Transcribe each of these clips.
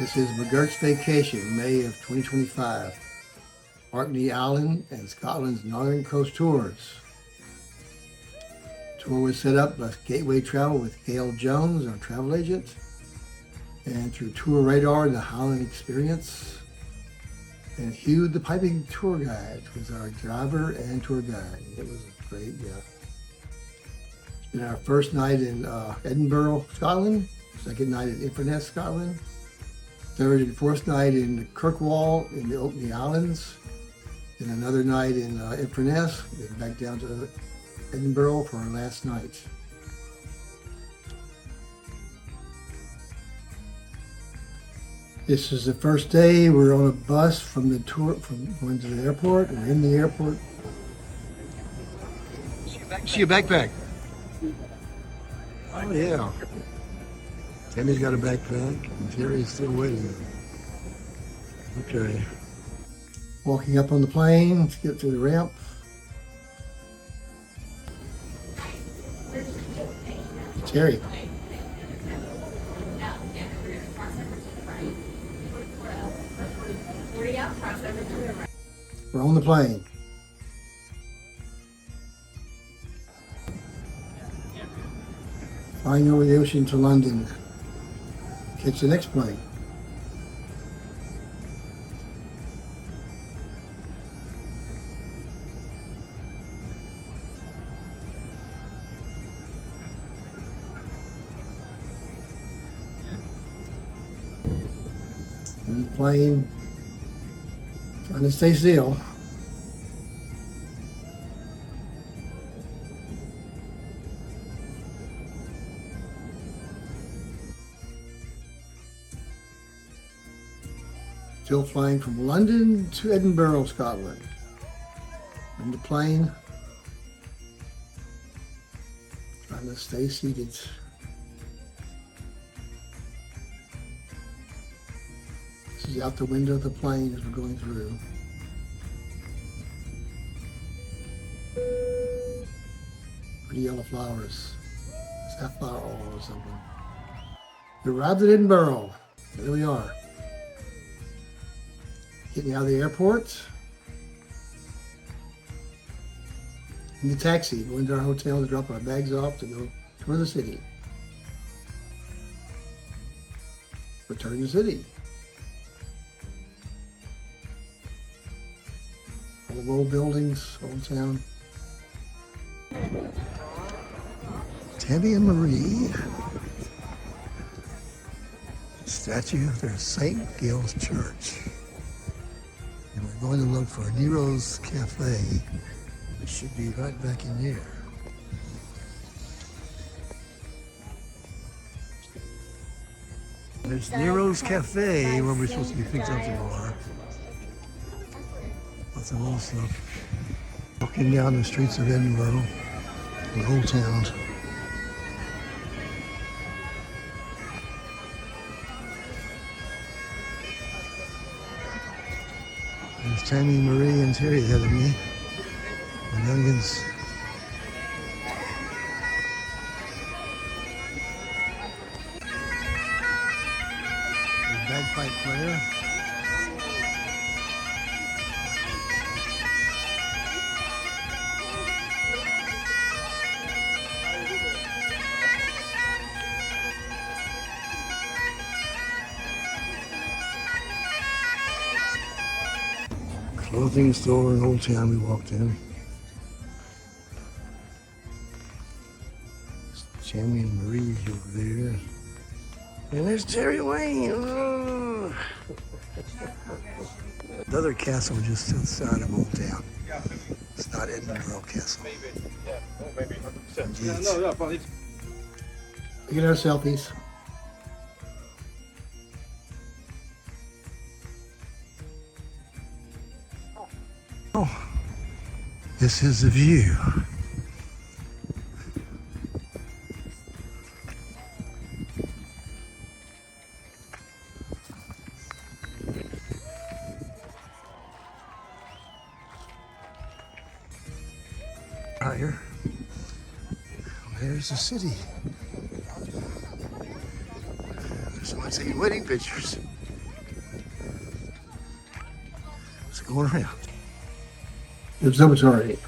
This is McGuirt's Vacation, May of 2025. Orkney Island and Scotland's Northern Coast Tours. Tour was set up by Gateway Travel with Gail Jones, our travel agent, and through Tour Radar, the Highland Experience, and Hugh, the Piping Tour Guide, was our driver and tour guide. It was great, yeah. It's been our first night in Edinburgh, Scotland, second night in Inverness, Scotland, third and fourth night in Kirkwall in the Orkney Islands, and another night in Inverness, then back down to Edinburgh for our last night. This is the first day. We're on a bus from the tour, from going to the airport. We're in the airport. See your backpack. Oh yeah. Tammy's got a backpack, and Terry's still waiting. Okay. Walking up on the plane to get to the ramp. Terry. We're on the plane. Flying over the ocean to London. Catch the next plane. On the plane, trying to stay still. Still flying from London to Edinburgh, Scotland. On the plane, trying to stay seated. This is out the window of the plane as we're going through. Pretty yellow flowers. Safflower oil or something. We arrived at Edinburgh. There we are. Getting out of the airport. In the taxi, going to our hotel to drop our bags off to go tour the city. Return to the city. All the old buildings, old town. Tammy and Marie. Statue of their St. Giles Church. And we're going to look for Nero's Cafe, which should be right back in here. There's Nero's Cafe, where we're supposed to be picked up tomorrow. Lots of old stuff. Walking down the streets of Edinburgh, the old town. There's Tammy, Marie, and Terry ahead of me. The youngins. The bagpipe player. Clothing store in Old Town we walked in. Tammy and Marie over there. And there's Terry Wayne. Oh. The other castle just outside of Old Town. It's not Edinburgh Castle. Maybe 100%. Look at our selfies. Oh, this is the view. Higher. There's the city. There's someone taking wedding pictures. Just going around. The observatory.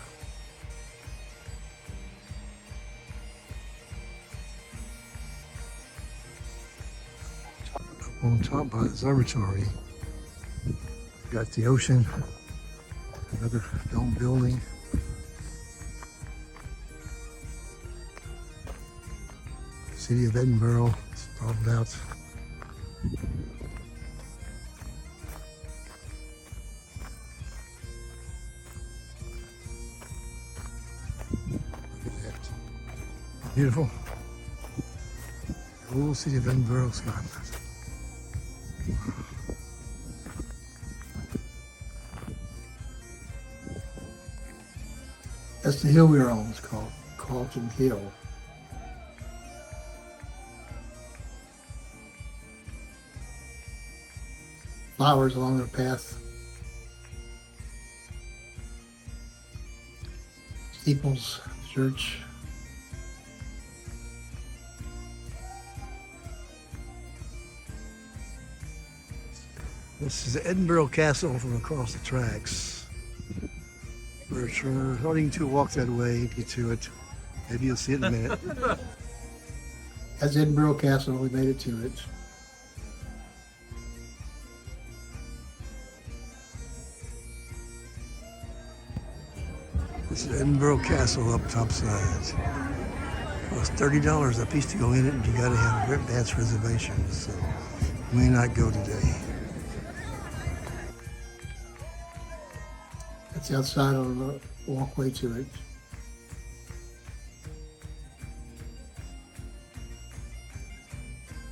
Up on top by the observatory, got the ocean, another dome building. City of Edinburgh, sprawled out. Look at that. Beautiful. The whole city of Edinburgh, Scotland. That's the hill we were on. It's called Carlton Hill. Flowers along the path. Steeples, church. This is the Edinburgh Castle from across the tracks. We're starting to walk that way, get to it. Maybe you'll see it in a minute. That's Edinburgh Castle. We made it to it. This is Edinburgh Castle up topside. Costs $30 a piece to go in it, and you gotta have advance reservations, so may not go today. It's outside on the walkway to it.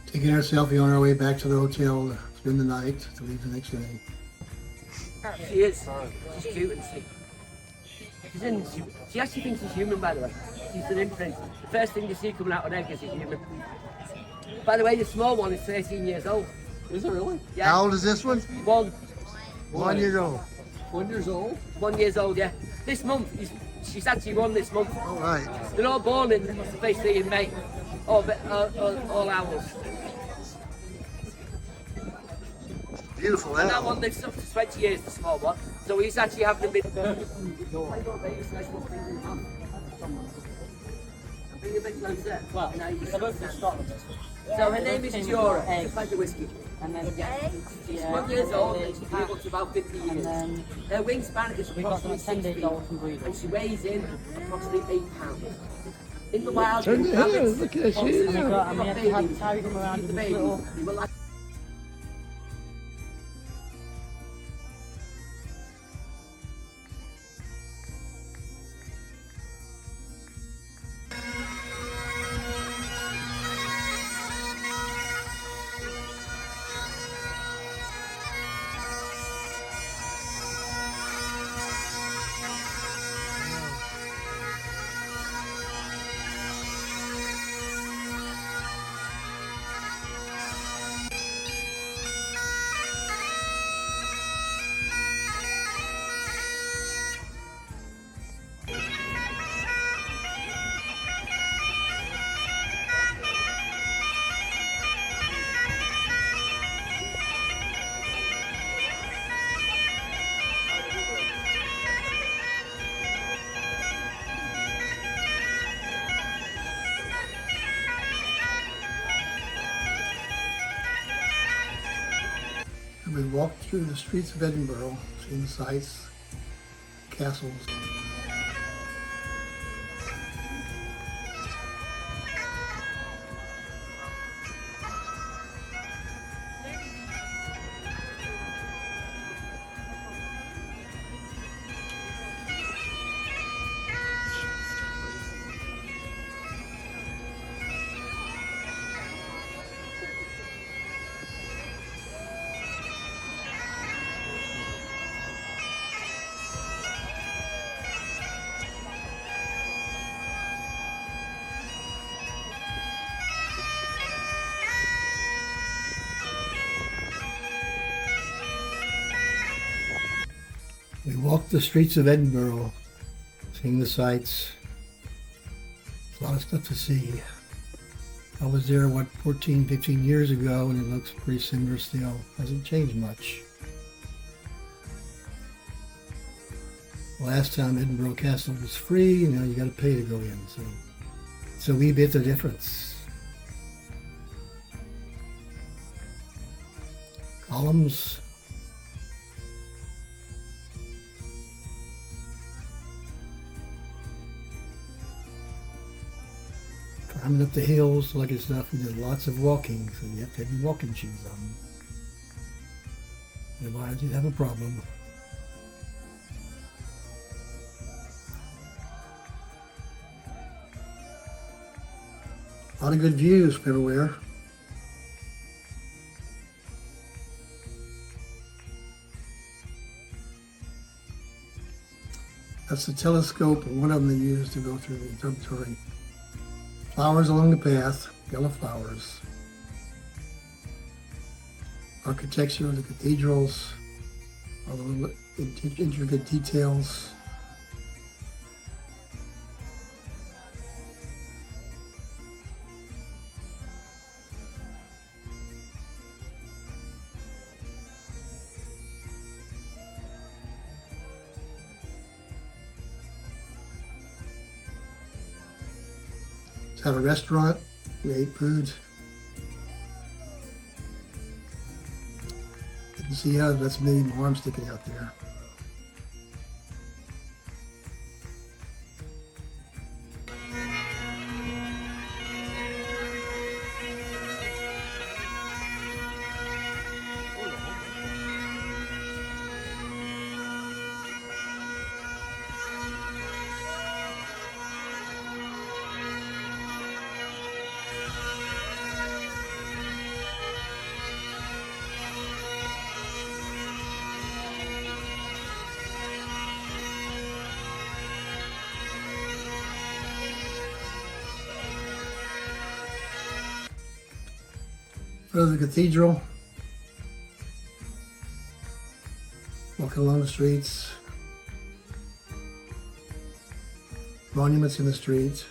Taking our selfie on our way back to the hotel to spend the night, to leave the next day. She is. She's cute and sweet. She actually thinks she's human, by the way. She's an imprint. The first thing you see coming out of her egg is a human. By the way, the small one is 13 years old. Is it really? Yeah. How old is this one? 1 year old. 1 year old? 1 year old, yeah. This month, she's actually 1 this month. All right. They're all born in basically in May. All hours. Beautiful And that owl. one lives up to 20 years, the small one. So he's actually having a bit. Bring a bit closer. Well, Now you they're both from Scotland. So her name is Jura, Egg. just like the whiskey. And then She's 1 year old and she's been up to about 50 And years. then Her wingspan is we got them approximately at 6 10 days feet old from breeding. and she weighs in approximately 8 pounds. In the wild, Turn you the have head, it- look at that shit. obviously, And we you've got, got and we had to babies. carry them around Keep in the this babies. little. You will like And we walked through the streets of Edinburgh, seeing the sights, castles. We walked the streets of Edinburgh, seeing the sights. A lot of stuff to see. I was there, 14, 15 years ago, and it looks pretty similar still. Hasn't changed much. Last time Edinburgh Castle was free, now you got to pay to go in. So we bit the difference. Columns. Climbing up the hills, like and stuff. We did lots of walking, so you have to have your walking shoes on. Otherwise, you'd have a problem. A lot of good views from everywhere. That's the telescope, one of them they use to go through the observatory. Flowers along the path, yellow flowers. Architecture of the cathedrals, all the intricate details. Have a restaurant. We ate food. You can see how that's maybe my arm sticking out there. Front of the cathedral. Walking along the streets. Monuments in the streets.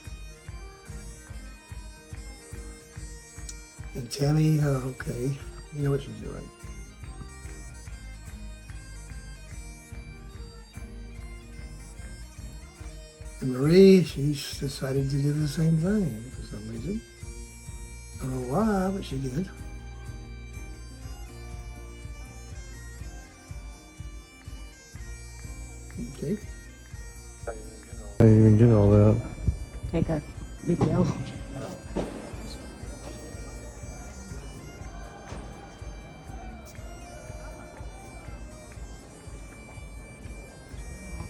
And Tammy, okay, you know what she's doing. And Marie, she's decided to do the same thing for some reason. I don't know why, but she did. Okay. I didn't even get all that. Take a video.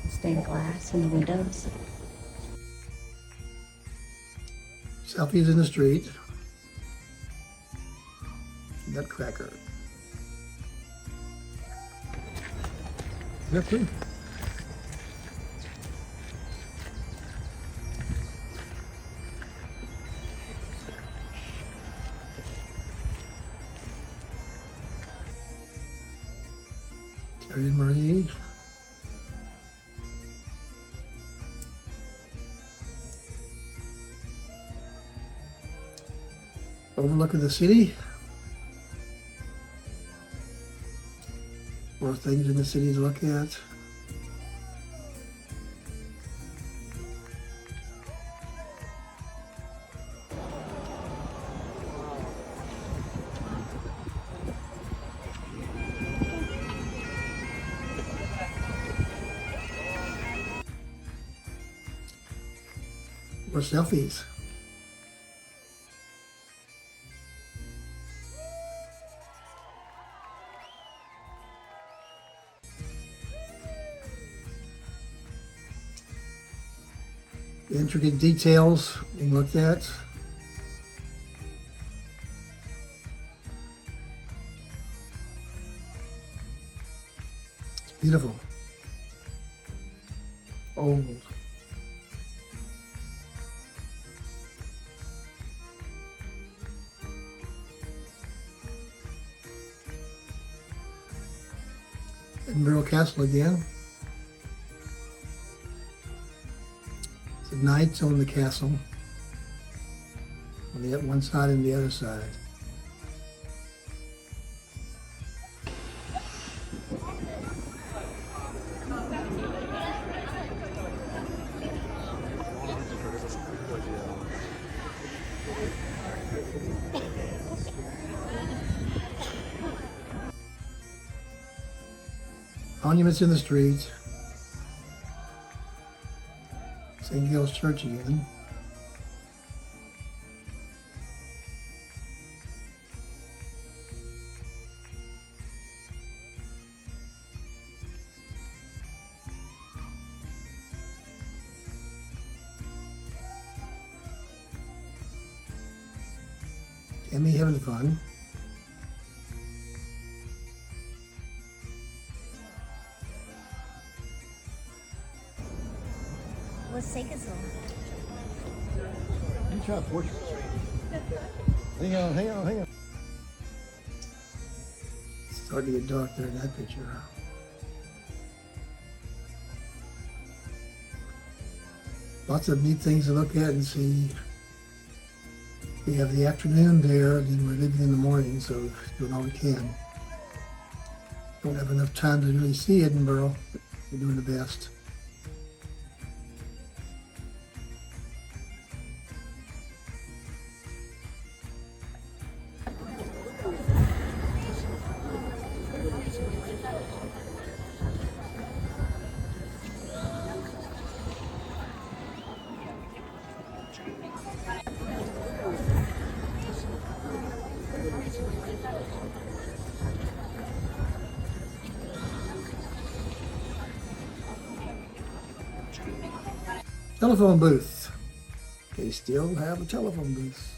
Stained glass in the windows. Selfies in the street. Nutcracker. That's it. Terry and Marie. Overlook of the city. More things in the city to look at. More selfies. The intricate details being looked at. It's beautiful. Old. Edinburgh Castle again. The knights on the castle on the one side and the other side. Monuments in the streets. St. Gil's Church again. Tammy having fun. Let's take us home. You try to push. Hang on, hang on, hang on. It's starting to get dark there in that picture. Lots of neat things to look at and see. We have the afternoon there, and then we're leaving in the morning, so doing all we can. Don't have enough time to really see Edinburgh, but we're doing the best. Telephone booth. They still have a telephone booth.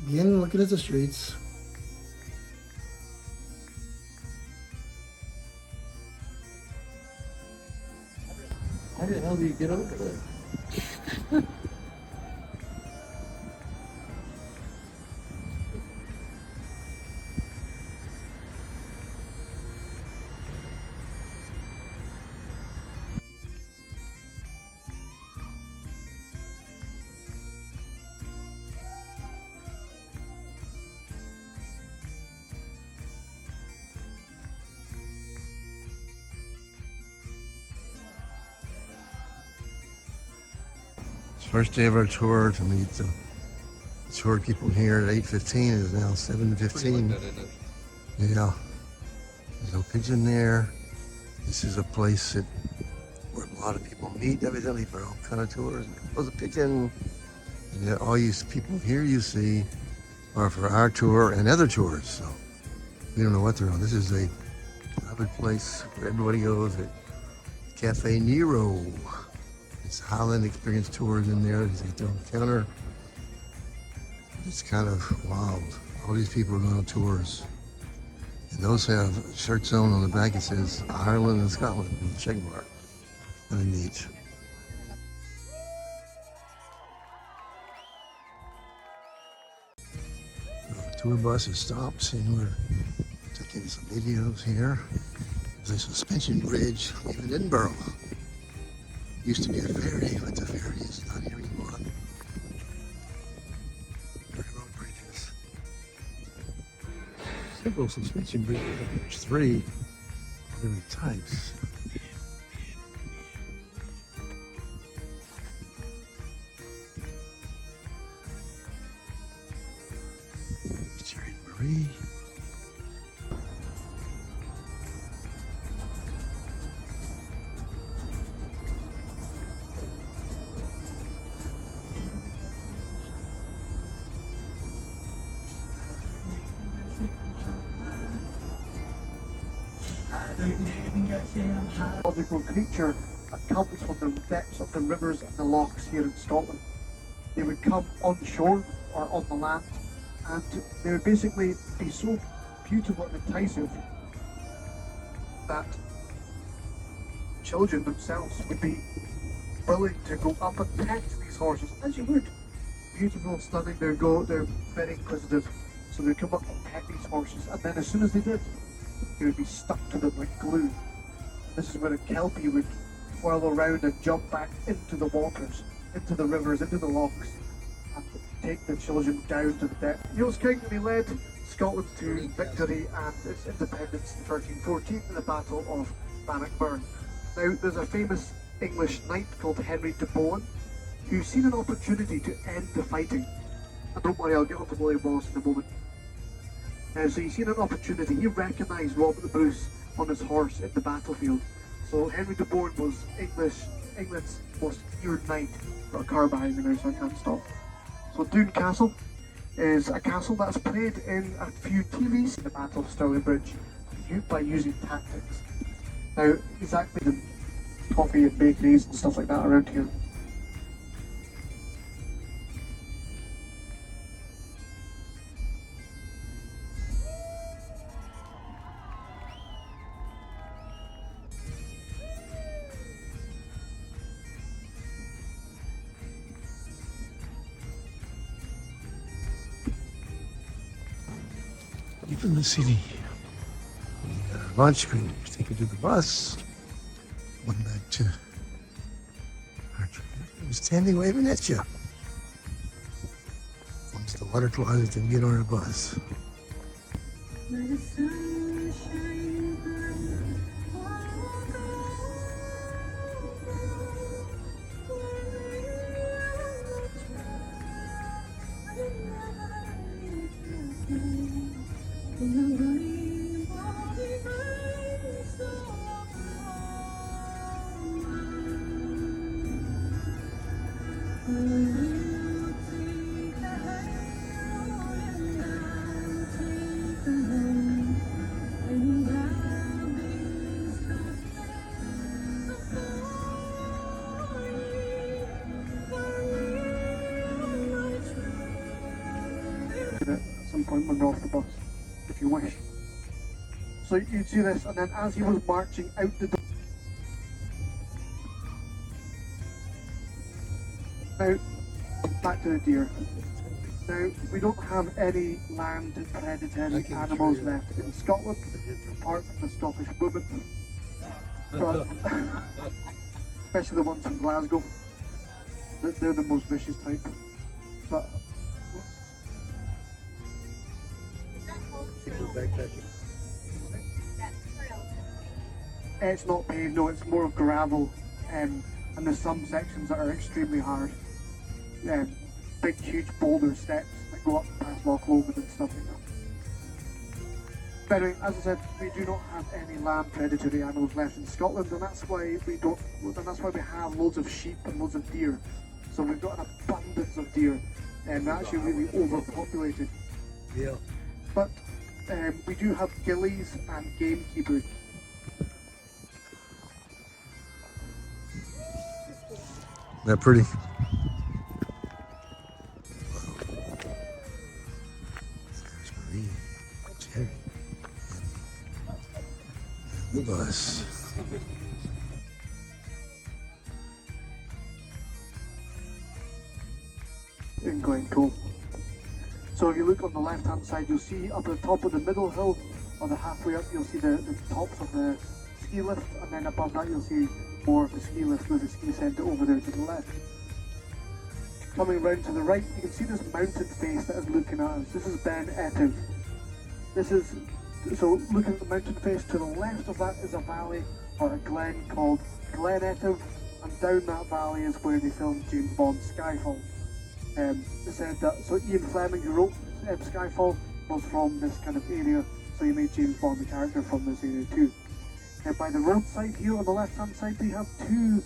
Again, looking at the streets. How the hell do you get over there? First day of our tour to meet the tour people here at 8:15. It is now 7:15. Yeah, there's no pigeon there. This is a place where a lot of people meet evidently for all kind of tours. There's a pigeon. And all you people here you see are for our tour and other tours. So we don't know what they're on. This is a private place where everybody goes at Cafe Nero. It's Highland Experience tours in there. They sit on the counter. It's kind of wild. All these people are going on tours. And those have shirts on the back. It says Ireland and Scotland with a check mark. Kind of neat. The tour bus has stopped and we're taking some videos here. There's a suspension bridge in Edinburgh. Used to be a ferry, but the ferry is not here anymore. Railroad bridges. Several suspension bridges. There's 3 different types. Jerry Marie. Mythological creature that comes from the depths of the rivers and the lochs here in Scotland. They would come on shore or on the land, and they would basically be so beautiful and enticing that children themselves would be willing to go up and pet these horses, as you would. Beautiful, stunning, they're very inquisitive. So they'd come up and pet these horses, and then as soon as they did, they would be stuck to them like glue. This is where a kelpie would whirl around and jump back into the waters, into the rivers, into the lochs, and take the children down to the depth. Niels Kingsley led Scotland to victory and its independence in 1314 in the Battle of Bannockburn. Now, there's a famous English knight called Henry de Bohun who's seen an opportunity to end the fighting. And don't worry, I'll get onto William Wallace in a moment. So he's seen an opportunity. He recognised Robert the Bruce on his horse in the battlefield. So Henry de Bohun was England's most feared knight. Got a car behind me now, so I can't stop. So Doune Castle is a castle that's played in a few TVs in the Battle of Stirling Bridge by using tactics. Now, exactly the coffee and bakeries and stuff like that around here. Deep in the city. Lunch, we take you to the bus. Went back to our train. It was Tammy waving at you. Comes the water closet and get on a bus. At some point when we're off the bus, if you wish. So you'd see this, and then as he was marching out the door. Now, back to the deer. Now, we don't have any land predatory animals left in Scotland, apart from the Scottish women. But, especially the ones from Glasgow. They're the most vicious type. But it's not paved, no, it's more of gravel, and there's some sections that are extremely hard. Big, huge boulder steps that go up past Loch Lomond and stuff like that. But anyway, as I said, we do not have any land predatory animals left in Scotland, and that's why we have loads of sheep and loads of deer. So we've got an abundance of deer, and they're actually really overpopulated. Yeah. But we do have gillies and gamekeepers. They're pretty. There's Marie, Jerry, and the bus. In Glencoe. So if you look on the left hand side, you'll see up at the top of the middle hill, or the halfway up, you'll see the tops of the ski lift, and then above that you'll see more of the ski lift with the ski centre over there to the left. Coming round to the right, you can see this mountain face that is looking at us. This is Ben Etiv. So looking at the mountain face, to the left of that is a valley or a glen called Glen Etiv, and down that valley is where they filmed James Bond's Skyfall. They said that, so Ian Fleming, who wrote Skyfall, was from this kind of area, so he made James Bond the character from this area too. And by the roadside here on the left hand side, we have two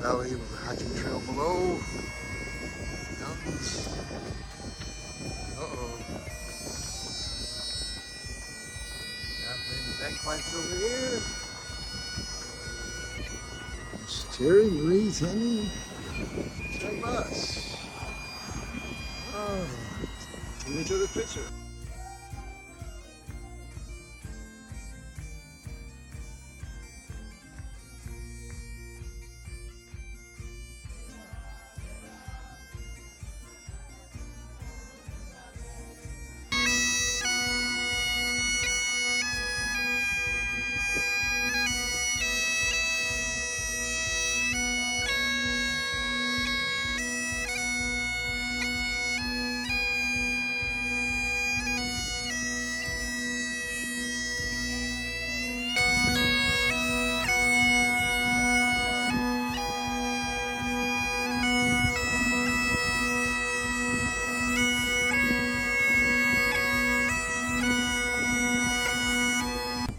Valley with a hiking trail below. Mountains. Uh-oh. That climbs over here. It's Terry, Marie, Tammy. It's our bus. Oh, take me to the picture.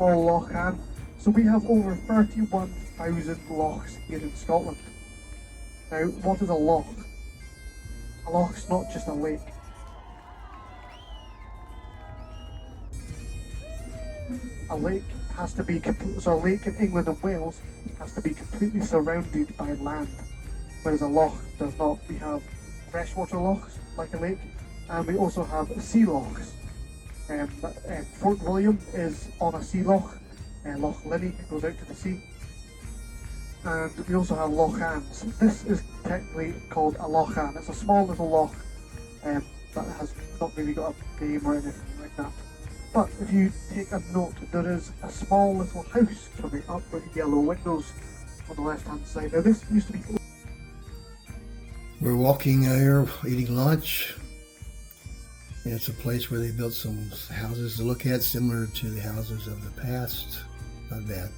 called Loch Anne. So we have over 31,000 lochs here in Scotland. Now, what is a loch? A loch's not just a lake. A lake has to be so a lake in England and Wales has to be completely surrounded by land, whereas a loch does not. We have freshwater lochs like a lake, and we also have sea lochs. Fort William is on a sea loch, Loch Linney goes out to the sea, and we also have Loch Anne's. This is technically called a Loch Anne. It's a small little loch that has not really got a name or anything like that. But if you take a note, there is a small little house coming up with yellow windows on the left hand side. Now this used to be... We're walking here, eating lunch. And it's a place where they built some houses to look at, similar to the houses of the past. Not bad.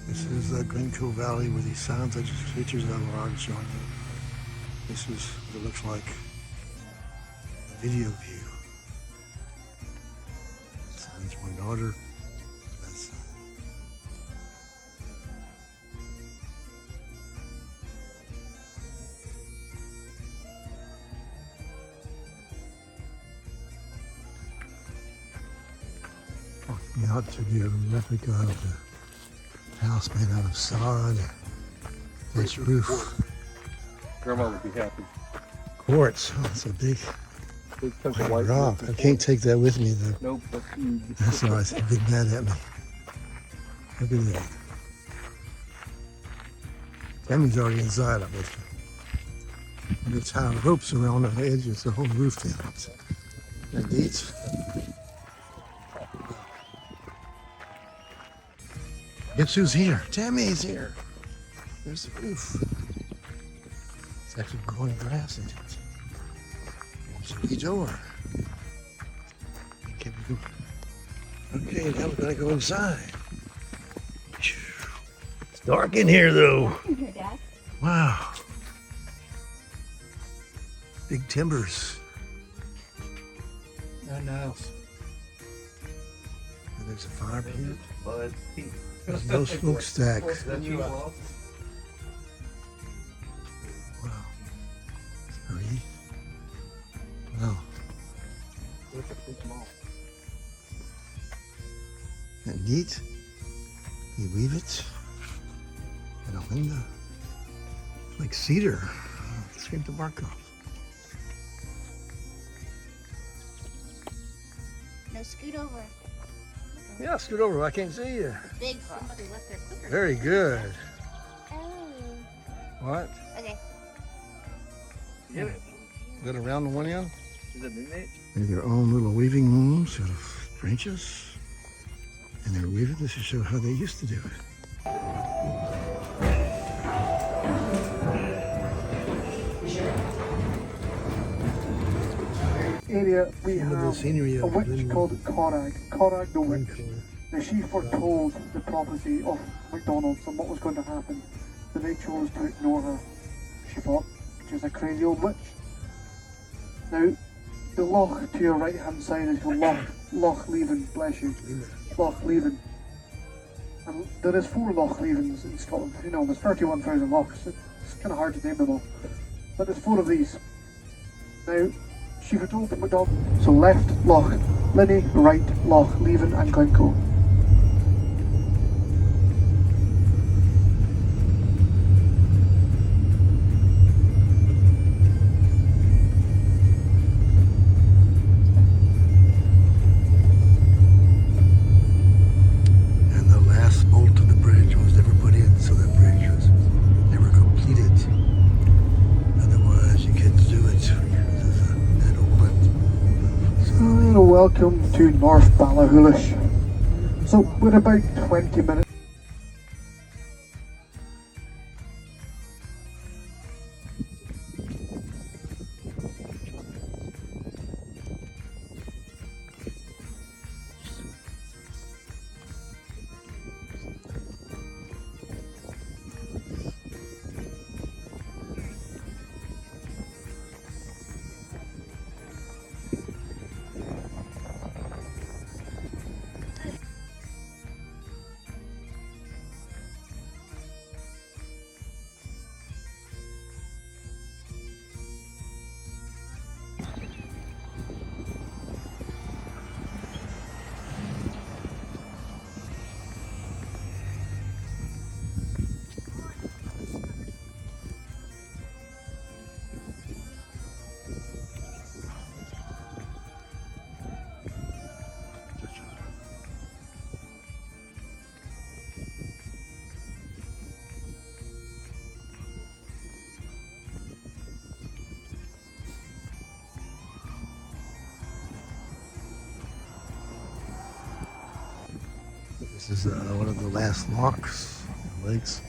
This is the Glencoe Valley where these signs I just pictures of are showing you. This is what it looks like. Video view. Signs my daughter. That's walking out to the replica of the house made out of sod. This roof. Grandma would be happy. Quartz. Oh, it's a big Chunk of white rock. I can't take that with me though. Nope, that's huge. That's all right. It's big mad at me. Look at that. Tammy's already inside, I bet you. They tie ropes around the edges to hold the roof down. That neat. Guess who's here? Tammy's here. There's the roof. It's actually growing grass in it. There's the door. Okay, now we're gonna go inside. It's dark in here though. Wow. Big timbers. Oh, nice. And there's a fire pit. Bud. There's no smokestack. Wow. Wow. Sorry. Wow. Isn't that neat? You weave it in a window. Like cedar. Scrape the bark off. No, scoot over. Yeah, scoot over. I can't see you. Big, somebody left their clipper. Very good. Oh. What? Okay. Get it? Got around the one end? Is it midnight? They have their own little weaving looms out of branches. And they're weaving this to show how they used to do it. area we Some of the have scenery a of witch Glen- called Corag the witch. Glencoe. Now she foretold the prophecy of McDonald's and what was going to happen, but they chose to ignore her. She thought she was a crazy old witch. Now, the loch to your right hand side is called Loch Leven, bless you. Loch Leven. And there is 4 Loch Levens in Scotland. You know, there's 31,000 lochs. It's kind of hard to name them all. But there's 4 of these. Now, she foretold the McDonald. So left Loch Linney, right Loch Leven and Glencoe. And the last bolt of the bridge was never put in, so that bridge was never completed. Otherwise, you can't do it. This is an old one. So welcome to North Ballachulish. So we're about 20 minutes. This is one of the last locks, lakes,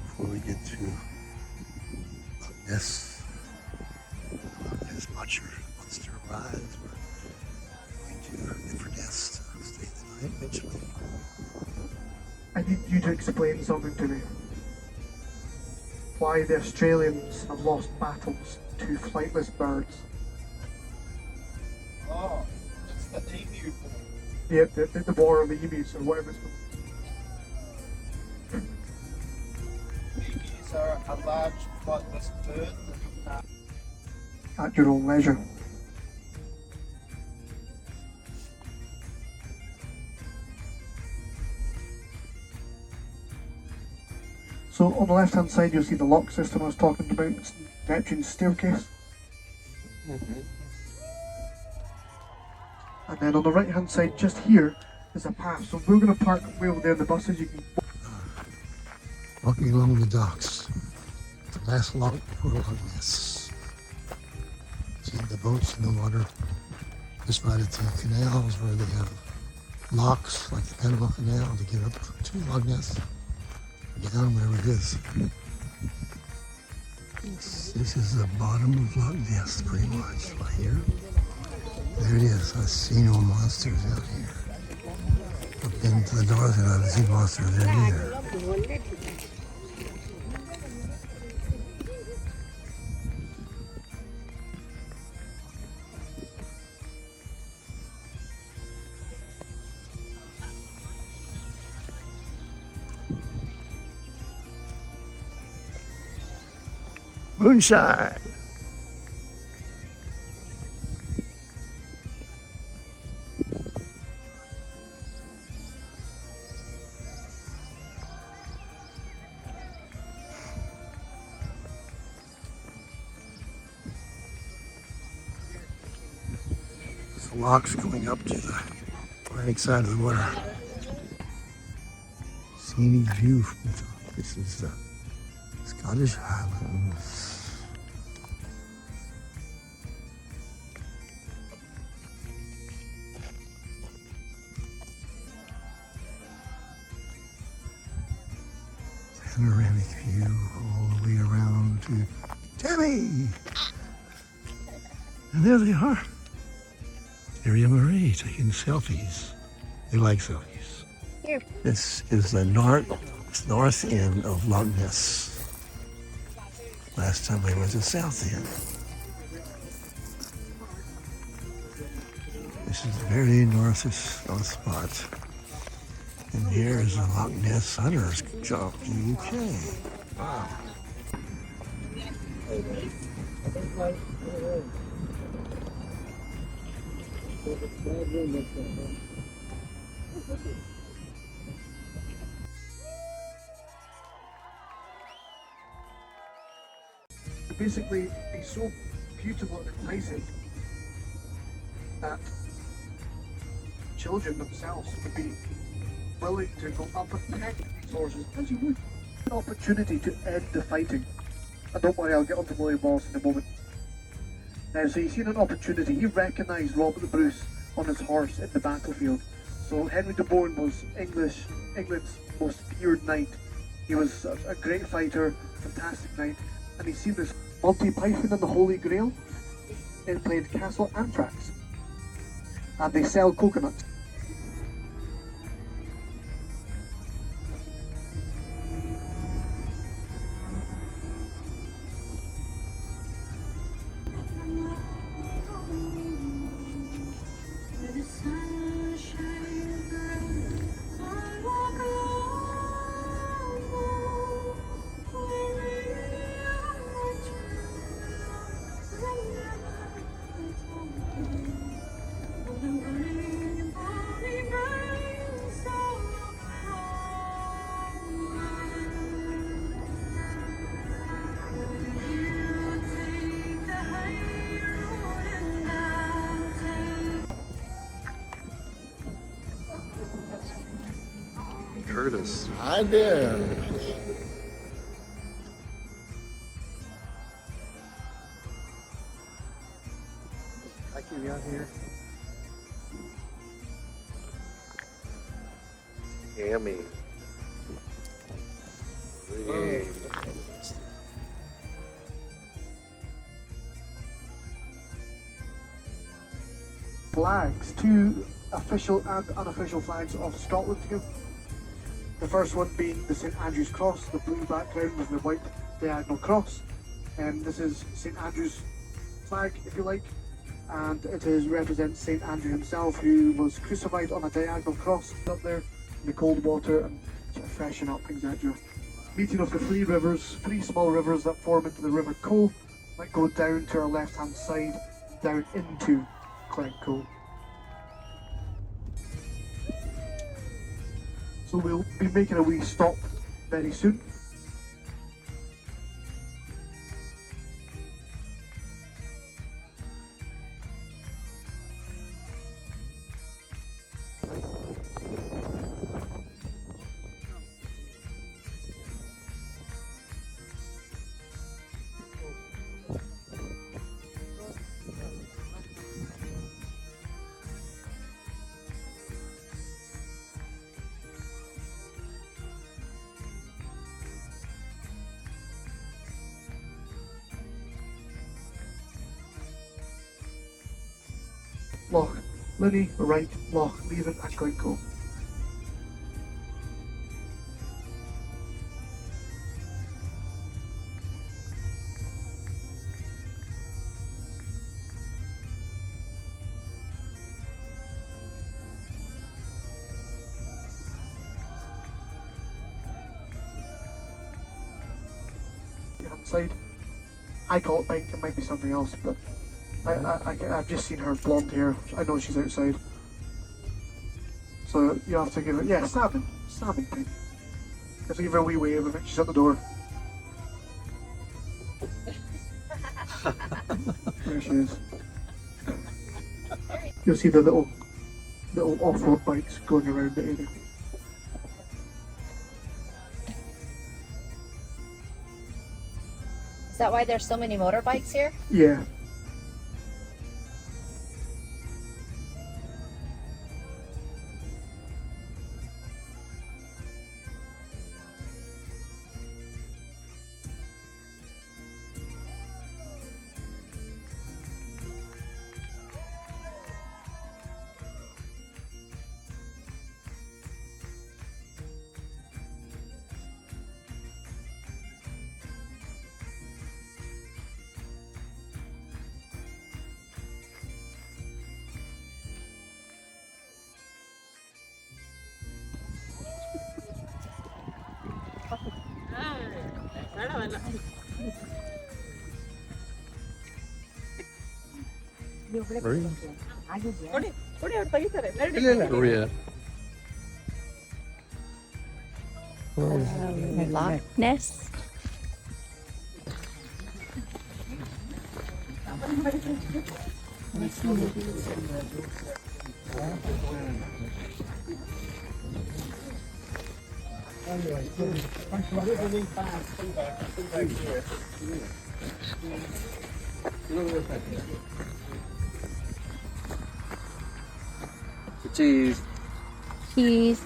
before we get to Ness. As Monster arrives, we're going to Inverness to stay the night eventually. I need you to explain something to me. Why the Australians have lost battles to flightless birds. Oh, it's the emu. Yep, the war on the emus or whatever it's called. Emus are a large flightless bird that At your own leisure. So on the left hand side you'll see the lock system I was talking about. It's Neptune's staircase. And then on the right hand side just here is a path. So we're going to park way over there in the buses. You can Walking along the docks, the last lock before Loch. See the boats in the water, just right at the canals where they have locks, like the Panama Canal, to get up to Loch Ness, get down wherever it is. This is the bottom of Loch Ness, pretty much, right here. There it is. I see no monsters out here. I've been to the north and I haven't seen monsters there either. Moonshine! The locks going up to the right side of the water. Scenic view from the top. This is the Scottish Highlands. Panoramic view all the way around to Tammy! And there they are. Terry and Marie taking selfies. They like selfies. Here. This is the north end of Loch Ness. Last time I was the south end. This is the very north spot. And here is the Loch Ness Hunters Club, UK. Wow. basically be so beautiful and enticing that children themselves would be willing to go up and peck these horses, as you would. An opportunity to end the fighting. And don't worry, I'll get onto William Wallace in a moment. Now, so he's seen an opportunity. He recognised Robert the Bruce on his horse in the battlefield. So Henry de Bohun was England's most feared knight. He was a great fighter, fantastic knight, and he's seen this Monty Python and the Holy Grail. It played Castle Anthrax, and they sell coconuts. Curtis. Hi there. I keep you out here. Tammy. Hey. Flags, two official and unofficial flags of Scotland here. The first one being the St Andrew's Cross, the blue background with the white diagonal cross. And this is St Andrew's flag, if you like, and represents St Andrew himself, who was crucified on a diagonal cross up there in the cold water and to freshen up, etc. Meeting of the three small rivers that form into the River Cole that go down to our left-hand side, down into Glencoe. So we'll be making a wee stop very soon. Loch Linney, right, Loch Leven and Glencoe. Side. I call it pink, it might be something else, but I've just seen her blonde hair. I know she's outside. So you have to give it, yeah, salmon pink. You have to give her a wee wave, I think she's at the door. There she is. You'll see the little off-road bikes going around the area. Is that why there's so many motorbikes here? Yeah. Korea. Loch Ness. Cheese. Cheese.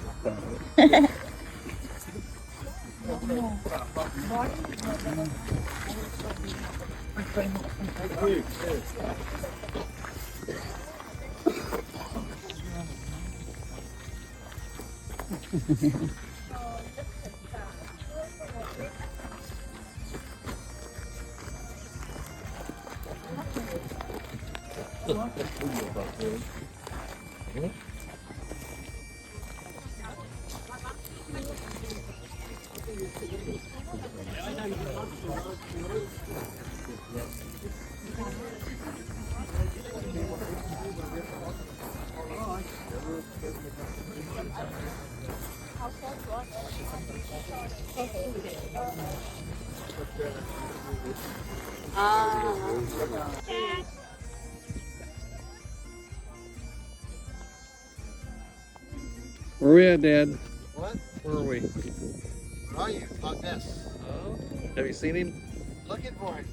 Where are we at, Dad? What? Where are we? Where are you? Loch Ness. Oh. Have you seen him? Looking for it.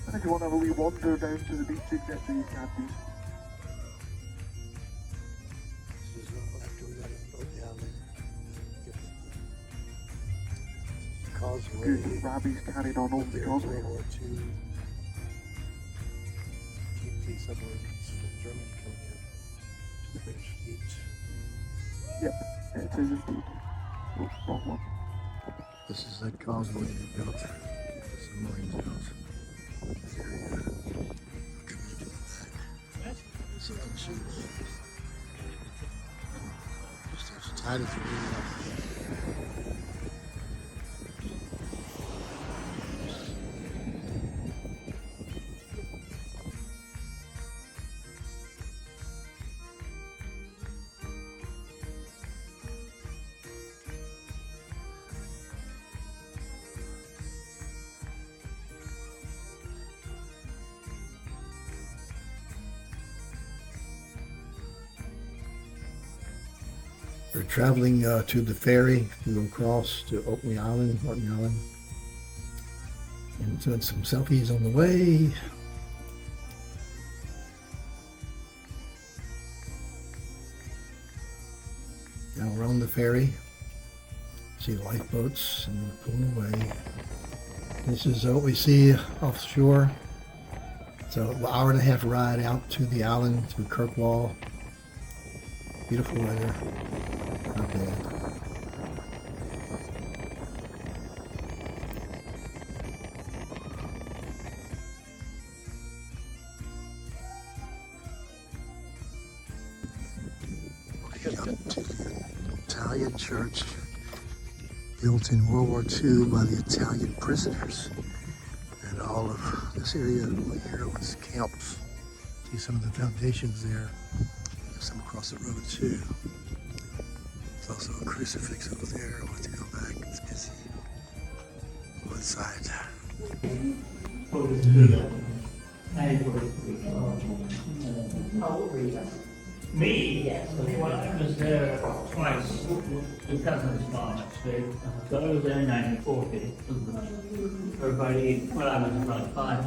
And if you want to have a wee wander down to the beach, etc., you can do. This is after we got in boat down there. Causeway. Good rabbies carried on over the There's causeway. World War II. Keep these submarines from Germany coming in to the British fleet. Yep, it is indeed. Oh, wrong one. This is that causeway they built. The submarines built. This area. Coming into the back. Southern ships. Just as tight as we are. We're traveling to the ferry to go across to Orkney Island, and doing some selfies on the way. Now we're on the ferry. See the lifeboats and we're pulling away. This is what we see offshore. So an hour and a half ride out to the island, to Kirkwall. Beautiful weather. Not bad. Up to the Italian church built in World War II by the Italian prisoners. And all of this area here was camps. See some of the foundations there. There's some across the road too. There's also a crucifix over there. I'll have to go back. It's busy. One side. Me? Yes. Well, I was there twice, the cousin's mom actually. So I was there in 1940. For about 8, well, I was about 5.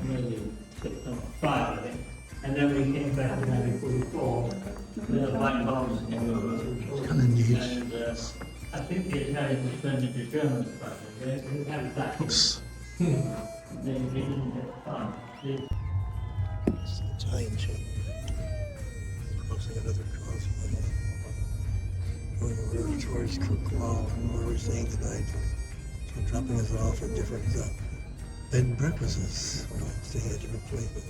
Maybe 6 or 5 I think. And then we came back in 1944 with a white box. Kind of neat. And I think the Italians were turned into Germans, but they had that. Oops. They didn't get fun. It's an Italian church. Crossing another causeway. Going over towards Kirkwall, where we're staying tonight. So dropping us off at different bed and breakfasts. We're not staying at different places.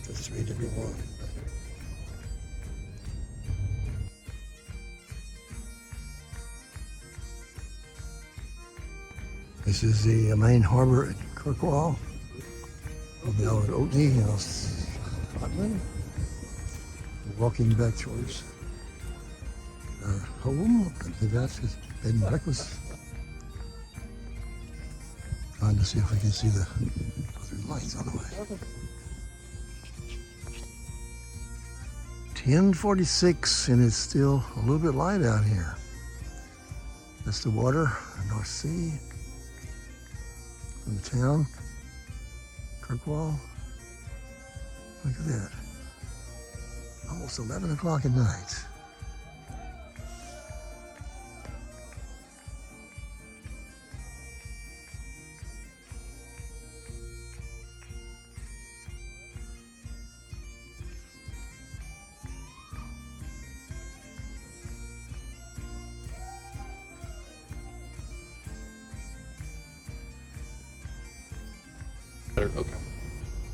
Just 3 different ones. This is the main harbor at Kirkwall. We're now at Orkney Island. We're walking back towards our home. I think that's his bed and breakfast. Trying to see if we can see the other lights on the way. 10:46 and it's still a little bit light out here. That's the water, the North Sea. from the town. Kirkwall. Look at that. Almost 11 o'clock at night. Okay.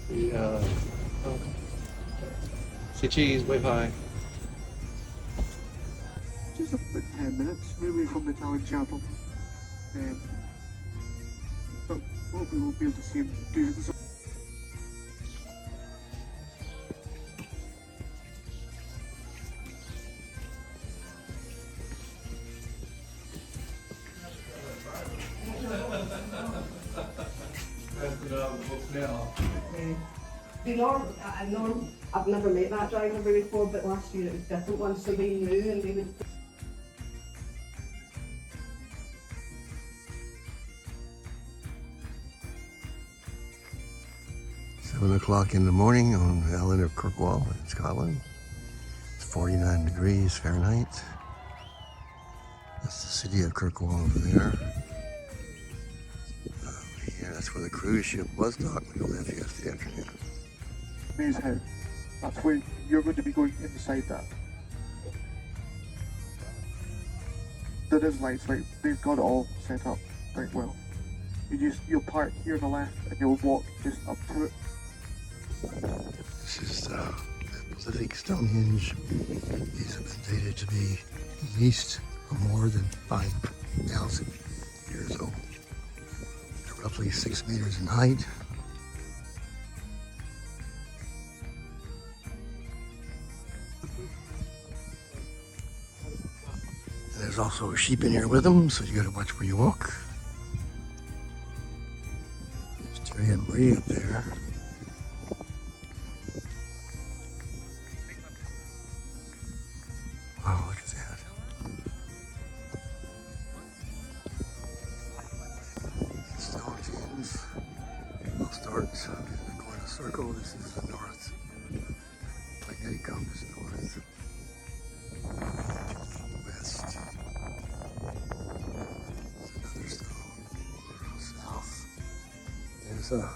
Yeah. Say cheese, wave high. Just about 10 minutes, really, from the Italian chapel. But hopefully we'll be able to see him do this. I've never met that driver before, but last year it was different ones, so they knew and they would. 7 o'clock in the morning on the island of Kirkwall in Scotland. It's 49 degrees Fahrenheit. That's the city of Kirkwall over there. Over here, that's where the cruise ship was docked when we left yesterday afternoon. Maze Head. That's where you're going to be going inside that. There is lights, like they've got it all set up quite well. You'll park here on the left and you'll walk just up to it. This is the Pacific Stonehenge. These have been dated to be at least or more than 5,000 years old. They're roughly 6 meters in height. And there's also a sheep in here with them, so you gotta watch where you walk. There's Terry and Marie up there. Wow, look at that. Stonehenge. We'll start going in a circle. This is the north. Magnetic compass north. West. There's another stone. South.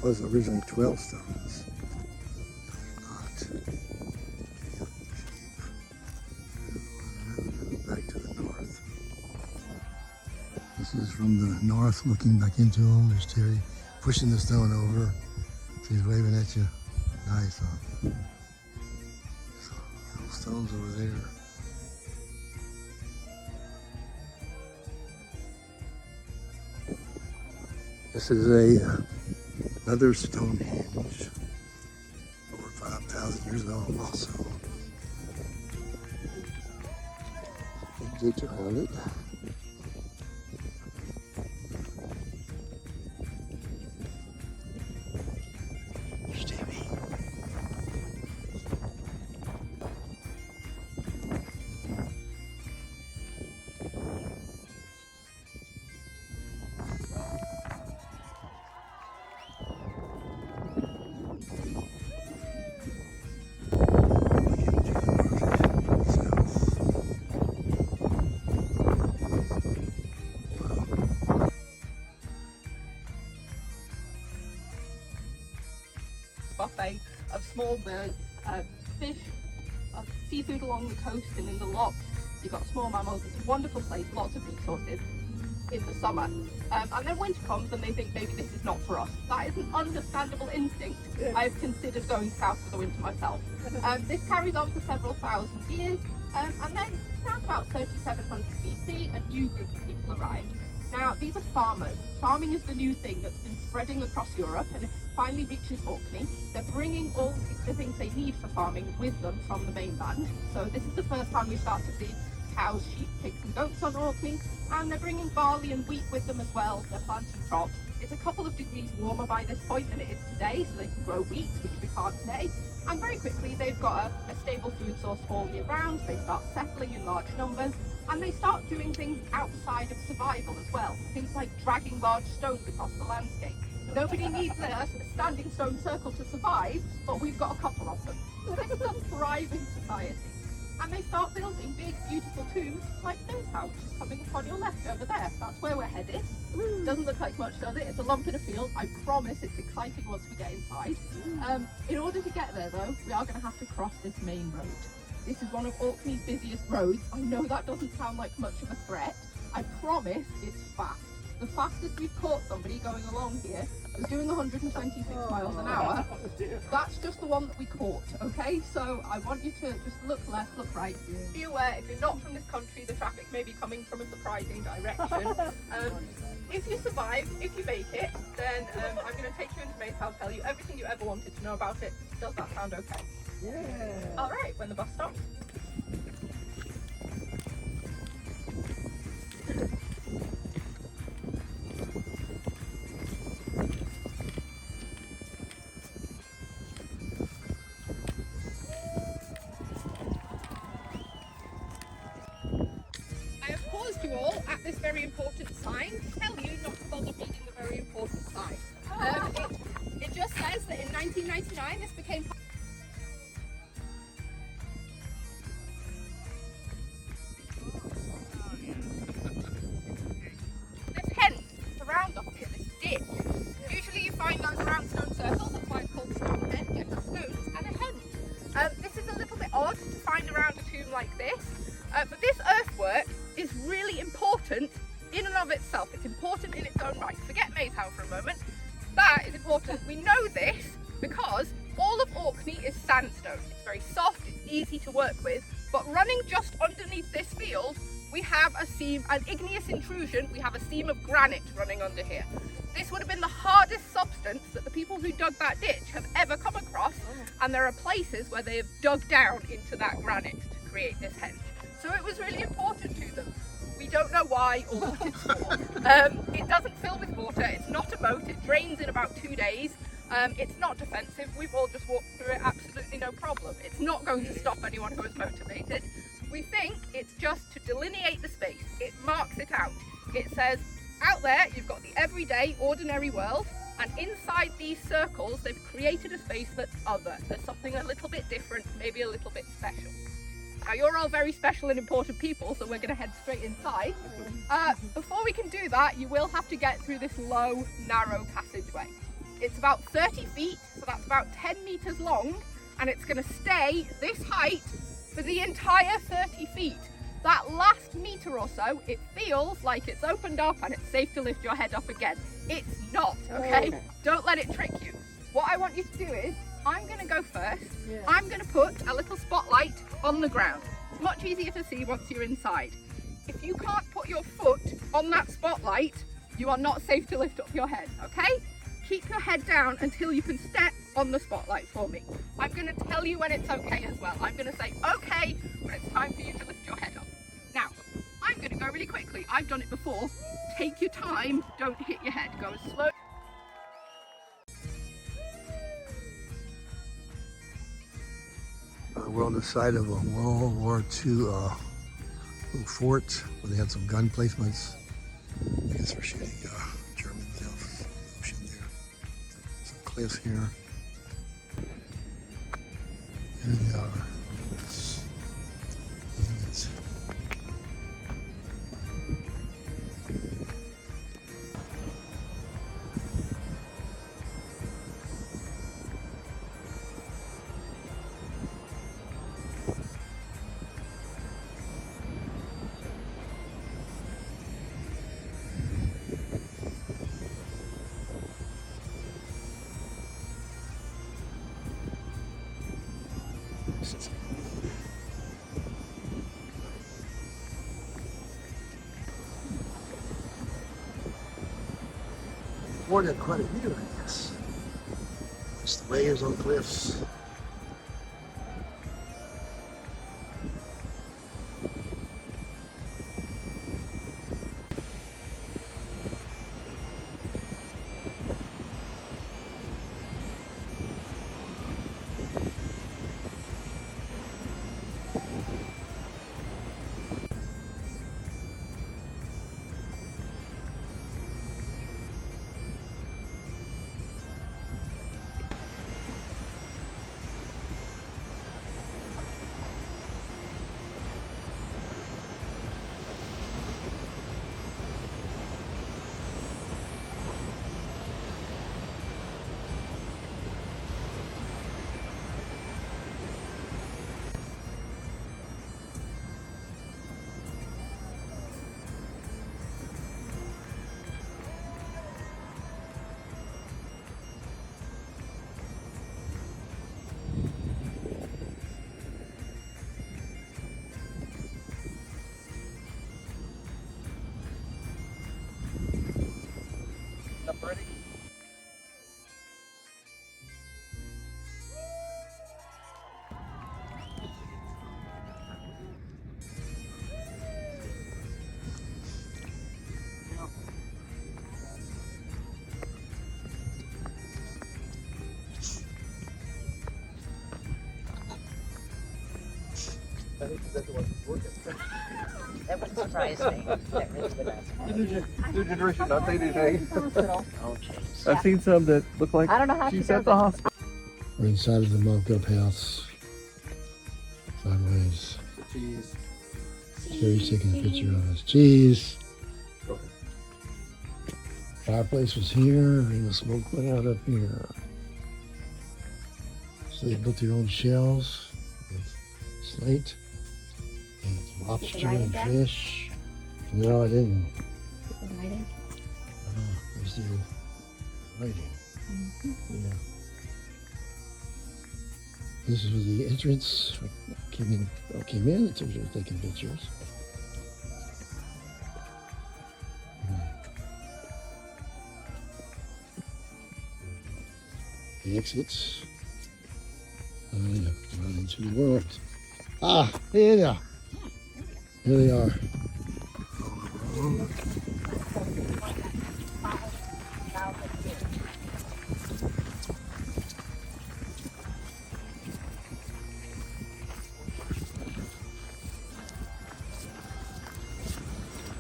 There's was originally 12 stones. There's not. Back to the north. This is from the north looking back into him. There's Terry pushing the stone over. So he's waving at you. Nice, huh? So, little stones over there. This is another Stonehenge. Over 5,000 years old also. Ditch around it. There's Tammy. Buffet of small birds, fish, seafood along the coast and in the locks. You've got small mammals. It's a wonderful place, lots of resources in the summer. And then winter comes and they think maybe this is not for us. That is an understandable instinct. I've considered going south for the winter myself. This carries on for several thousand years, and then around about 3700 BC, a new group of people arrived. Now, these are farmers. Farming is the new thing that's been spreading across Europe and it finally reaches Orkney. They're bringing all the things they need for farming with them from the mainland. So this is the first time we start to see cows, sheep, pigs and goats on Orkney. And they're bringing barley and wheat with them as well. They're planting crops. It's a couple of degrees warmer by this point than it is today, so they can grow wheat, which we can't today. And very quickly they've got a stable food source all year round. They start settling in large numbers, and they start doing things outside of survival as well. Things like dragging large stones across the landscape. Nobody needs a standing stone circle to survive, but we've got a couple of them. So this is a thriving society. And they start building big, beautiful tombs like this house, which is coming upon your left over there. That's where we're headed. Doesn't look like much, does it? It's a lump in a field. I promise it's exciting once we get inside. In order to get there, though, we are going to have to cross this main road. This is one of Orkney's busiest roads. I know that doesn't sound like much of a threat. I promise it's fast. The fastest we've caught somebody going along here was doing 126 miles an hour. That's just the one that we caught, okay? So I want you to just look left, look right. Be aware, if you're not from this country, the traffic may be coming from a surprising direction. If you survive, if you make it, then I'm going to take you into Maze House, tell you everything you ever wanted to know about it. Does that sound okay? Yeah. All right, when the bus stops. You all at this very important sign to tell you not to bother reading the very important sign. It just says that in 1999 this became this hen around up here, this ditch. Usually you find those around stone circles, that's why it's called stone hen. You have stones and a hen. This is a little bit odd to find around a tomb like this, but this earthwork is really important in and of itself. It's important in its own right. Forget Maze House for a moment. That is important. We know this because all of Orkney is sandstone. It's very soft, it's easy to work with, but running just underneath this field, we have a seam, an igneous intrusion, we have a seam of granite running under here. This would have been the hardest substance that the people who dug that ditch have ever come across, and there are places where they have dug down into that granite to create this henge. So it was really important to them. We don't know why or what it's for. It doesn't fill with water, it's not a moat, it drains in about 2 days. It's not defensive, we've all just walked through it, absolutely no problem. It's not going to stop anyone who is motivated. We think it's just to delineate the space. It marks it out. It says, out there you've got the everyday, ordinary world, and inside these circles they've created a space that's other. There's something a little bit different, maybe a little bit special. Now you're all very special and important people, so we're going to head straight inside. Before we can do that, you will have to get through this low, narrow passageway. It's about 30 feet, so that's about 10 meters long, and it's going to stay this height for the entire 30 feet. That last meter or so, it feels like it's opened up and it's safe to lift your head up again. It's not, okay? Don't let it trick you. What I want you to do is, I'm going to go first. Yeah. I'm going to put a little spotlight on the ground. It's much easier to see once you're inside. If you can't put your foot on that spotlight, you are not safe to lift up your head, okay? Keep your head down until you can step on the spotlight for me. I'm going to tell you when it's okay as well. I'm going to say okay when it's time for you to lift your head up. Now, I'm going to go really quickly. I've done it before. Take your time, don't hit your head. Go as slow. We're on the side of a World War II little fort where they had some gun placements. I guess we're shooting Germans out of the ocean there. Some cliffs here. Here they are. More than quite a meter, I guess. It's the layers on cliffs. I think that's what was working. That would surprise me. That really would. New generation, not saying anything. Oh, jeez. I've seen some that look like I don't know how she she's does at the it. hospital. We're inside of the mock-up house. Sideways. Cheese. Jerry's taking a picture of us. Cheese. Okay. Fireplace was here, and the smoke went out up here. So they built their own shells with slate and lobster and fish. No, I didn't. There's the writing. Yeah. This was the entrance. Came in. The teachers were taking pictures. The exits. Yeah, run into the world. Ah, here they are. Here they are.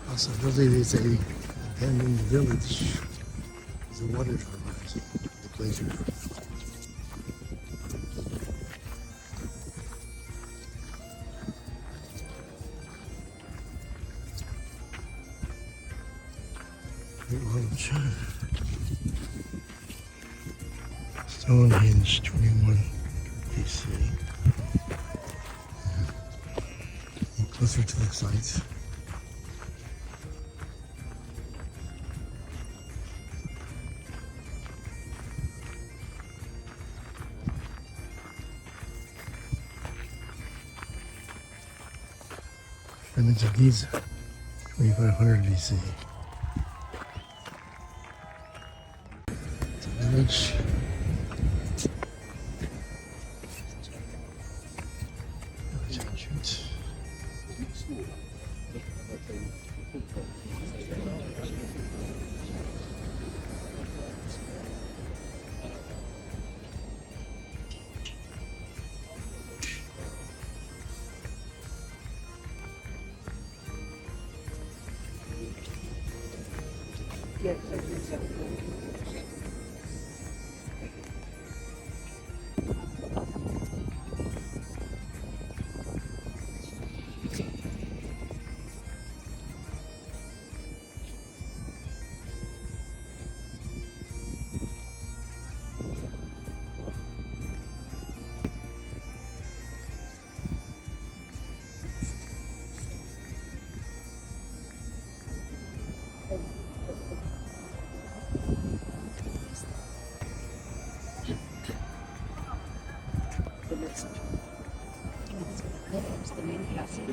Also, I believe it's a abandoned village. It's a water tower. The place where Stonehenge, 21 BC. And closer to the site. Pyramids of Giza, 2500 BC. It's a village. Village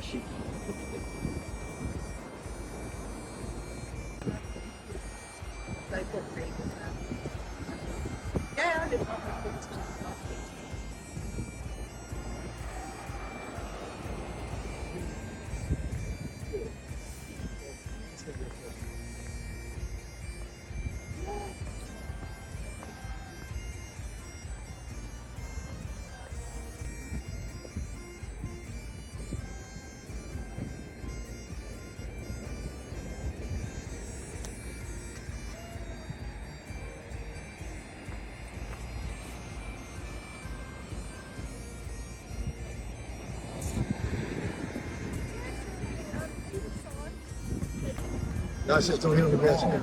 ancient. Guys, just don't hit on the grass here.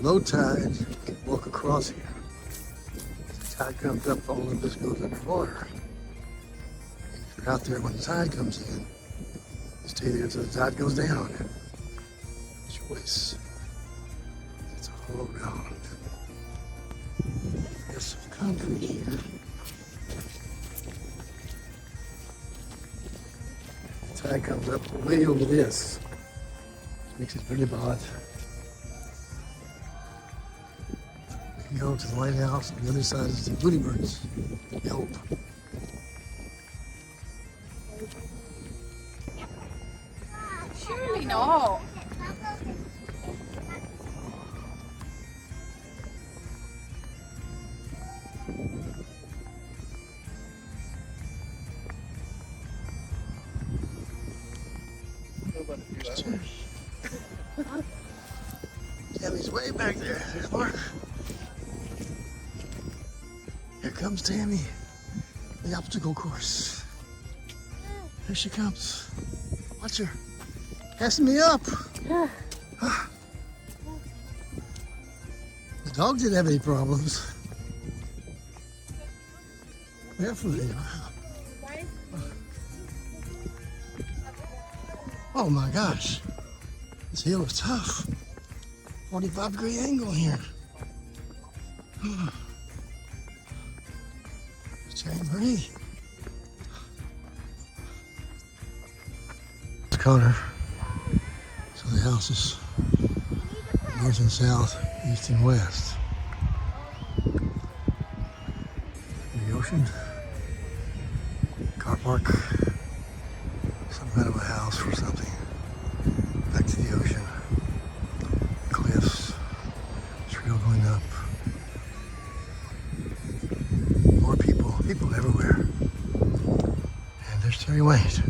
Low tide, you can walk across here. As the tide comes up, all of this goes underwater. And if you're out there when the tide comes in, you stay there until the tide goes down. Choice. It's all around. There's some concrete here. The tide comes up way over this. Makes it pretty bad. You go to the lighthouse, on the other side is the booty birds. We hope. Surely not. Tammy's way back there. There's Mark. Here comes Tammy. The obstacle course. Here she comes. Watch her. Passing me up. The dog didn't have any problems. Definitely. Oh my gosh. This hill is tough. 45-degree angle here. Jamboree. It's Connor. So the house is north and south, east and west. The ocean. Car park. Some kind of a house or something. Back to the ocean. Cliffs. Trail going up. More people. People everywhere. And there's Terry Wade.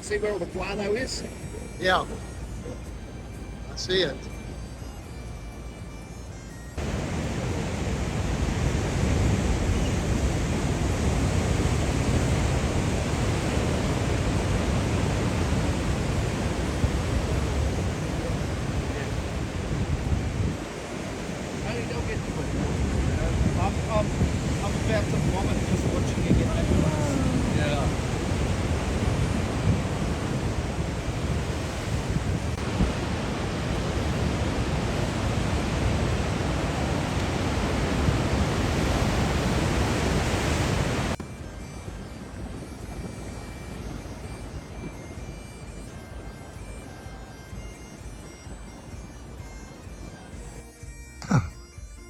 See where all the guano is? Yeah. I see it. I'm about to vomit just watching you get that close. Yeah.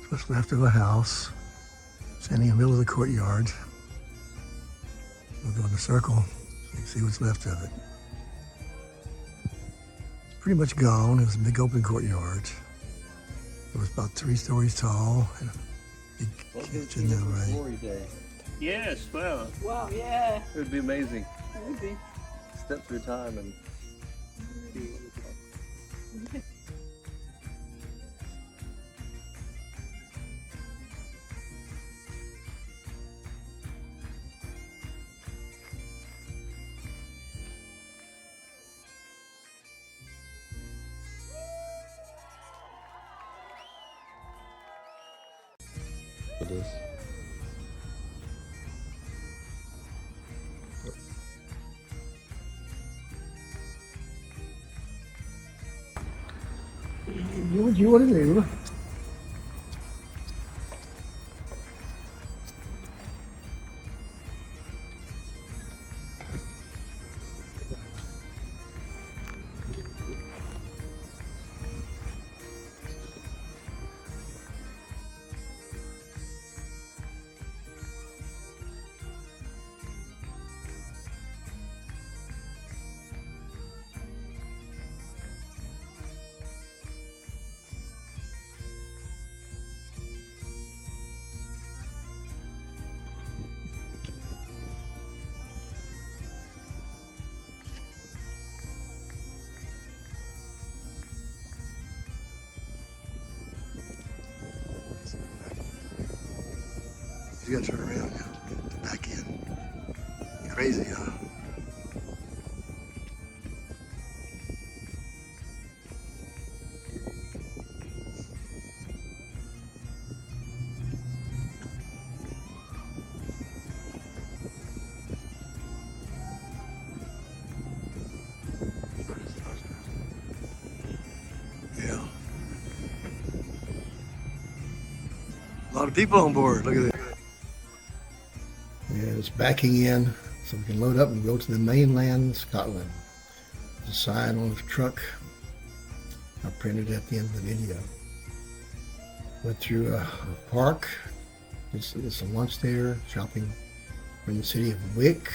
What's left of a house, standing in the middle of the courtyard. We'll go in a circle so you can see what's left of it. It's pretty much gone. It was a big open courtyard. It was about 3 stories tall and a big kitchen that way. Glory day. Yes, well, Wow, yeah. It would be amazing. It would be. Step through time and It is. You want to do? You gotta turn around now. Get back in. Crazy, huh? Yeah. A lot of people on board. Look at that. And it's backing in so we can load up and go to the mainland, Scotland. There's a sign on the truck. I printed at the end of the video. Went through a park. Did some lunch there, shopping. We're in the city of Wick.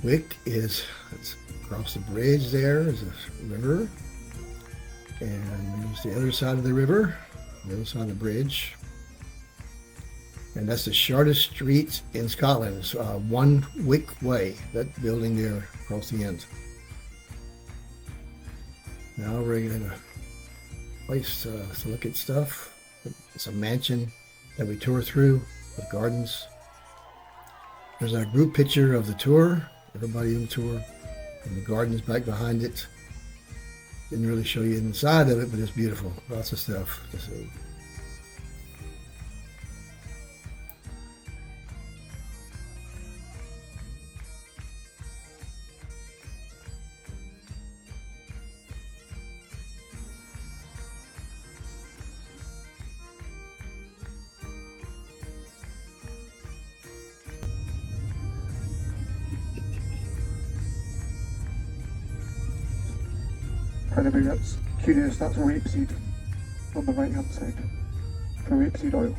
Wick is it's across the bridge there is a river. And there's the other side of the river, the other side of the bridge. And that's the shortest street in Scotland. It's one Wick Way, that building there across the end. Now we're in a place to look at stuff. It's a mansion that we tour through with gardens. There's a group picture of the tour, everybody in the tour, and the gardens back behind it. Didn't really show you inside of it, but it's beautiful. Lots of stuff to see. For anybody that's curious, that's rapeseed on the right hand side for rapeseed oil.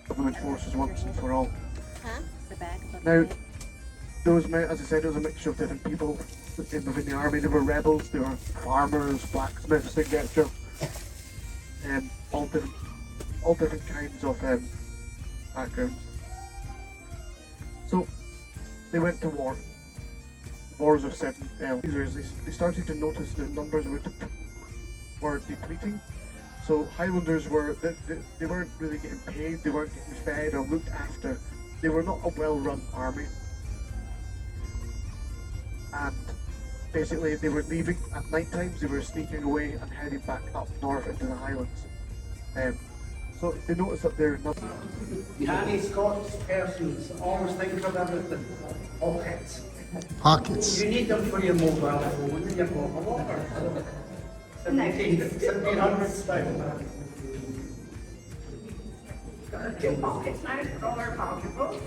government forces once and for all. Huh? The back of Now, there was, as I said, there was a mixture of different people within the army. There were rebels, there were farmers, blacksmiths, etc. All different kinds of backgrounds. So they went to war. Wars of 7 years. They started to notice that numbers were depleting. So Highlanders they weren't really getting paid, they weren't getting fed or looked after. They were not a well-run army. And basically they were leaving at night times, they were sneaking away and heading back up north into the Highlands. So they noticed that they're not... Any Scots persons always think of everything. Pockets. Pockets. You need them for your mobile phone and your mobile walker. 1700 style. Two pockets now for all our valuables.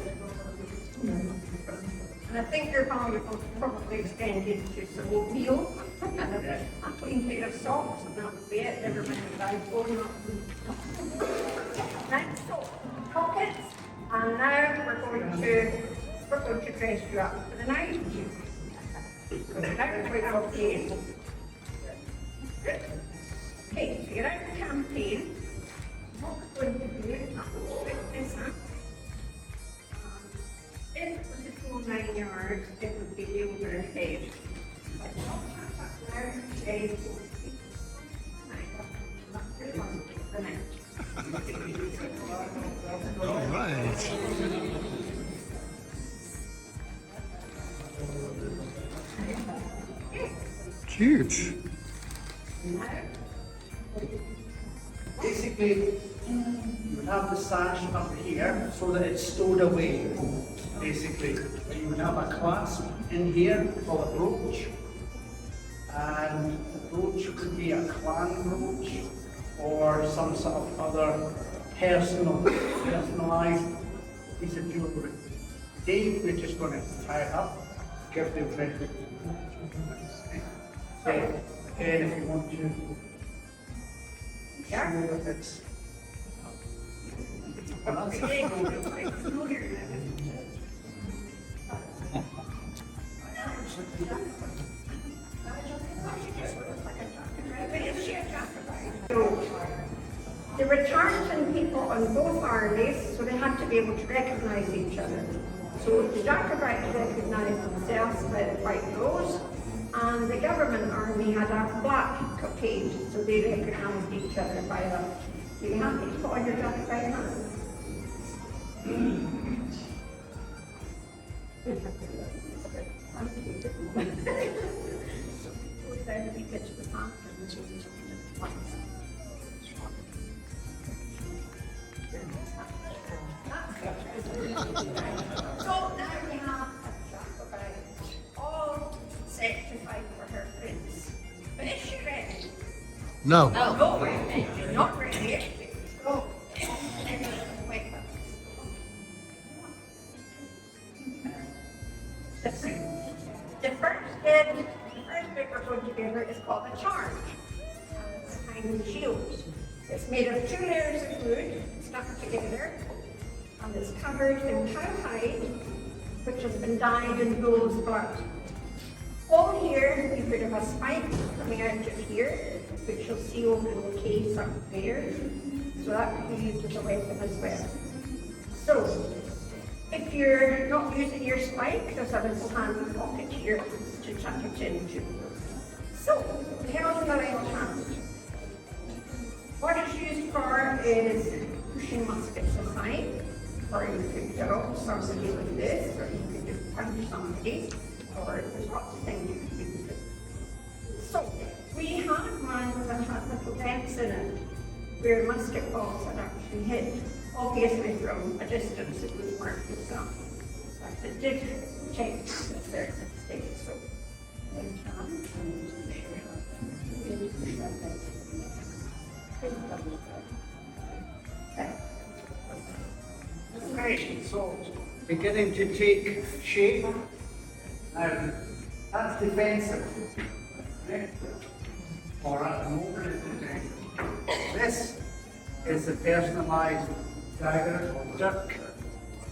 And I think their valuables probably extended to some oatmeal and a clean pair of socks, and that would be it. Never mind the iPhone. Right, so pockets, and now we're going to dress you up for the night. So now we're okay. Okay, so you're out the campaign. What we're going to do is this up. If it was a full 9 yards, it would be over her head. All right. Cute. Basically, you would have the sash up here so that it's stowed away. Basically, you would have a clasp in here called a brooch, and the brooch could be a clan brooch or some sort of other personalized piece of jewellery. Today, we're just going to tie it up, give the impression. So, again, if you want to show that it's So, there were tartan people on both armies, so they had to be able to recognise each other. So the Jacobites recognised themselves by the white rose, and the government army had a black cockade, so they recognised each other by that. Are you happy to put on your Jacobite hat? So now we have a Jacobite all set to fight for her prince. But is she ready? No. No, go ready. She's not ready. Go. The first bit we're going to do is called a charge. It's kind of shield. It's made of 2 layers of wood stuck together, and it's covered in cowhide, which has been dyed in bull's blood. All here, you could have a spike coming out of here, which you'll see over in the case up there. So that could be used as a weapon as well. So, if you're not using your spike, there's a little handy pocket here to tuck it into. So, held in the right hand. What it's used for is pushing muskets aside, or you could drop somebody with this, or you could just punch somebody, or there's lots of things you could use it. So, we had one that had little vents in it, where musket balls had actually hit. Obviously from a distance it would work itself. But it did change to a certain extent, so right, so beginning to take shape. Now, that's defensive. Right? Or at the moment it's defensive. This is the personalised dagger or dirk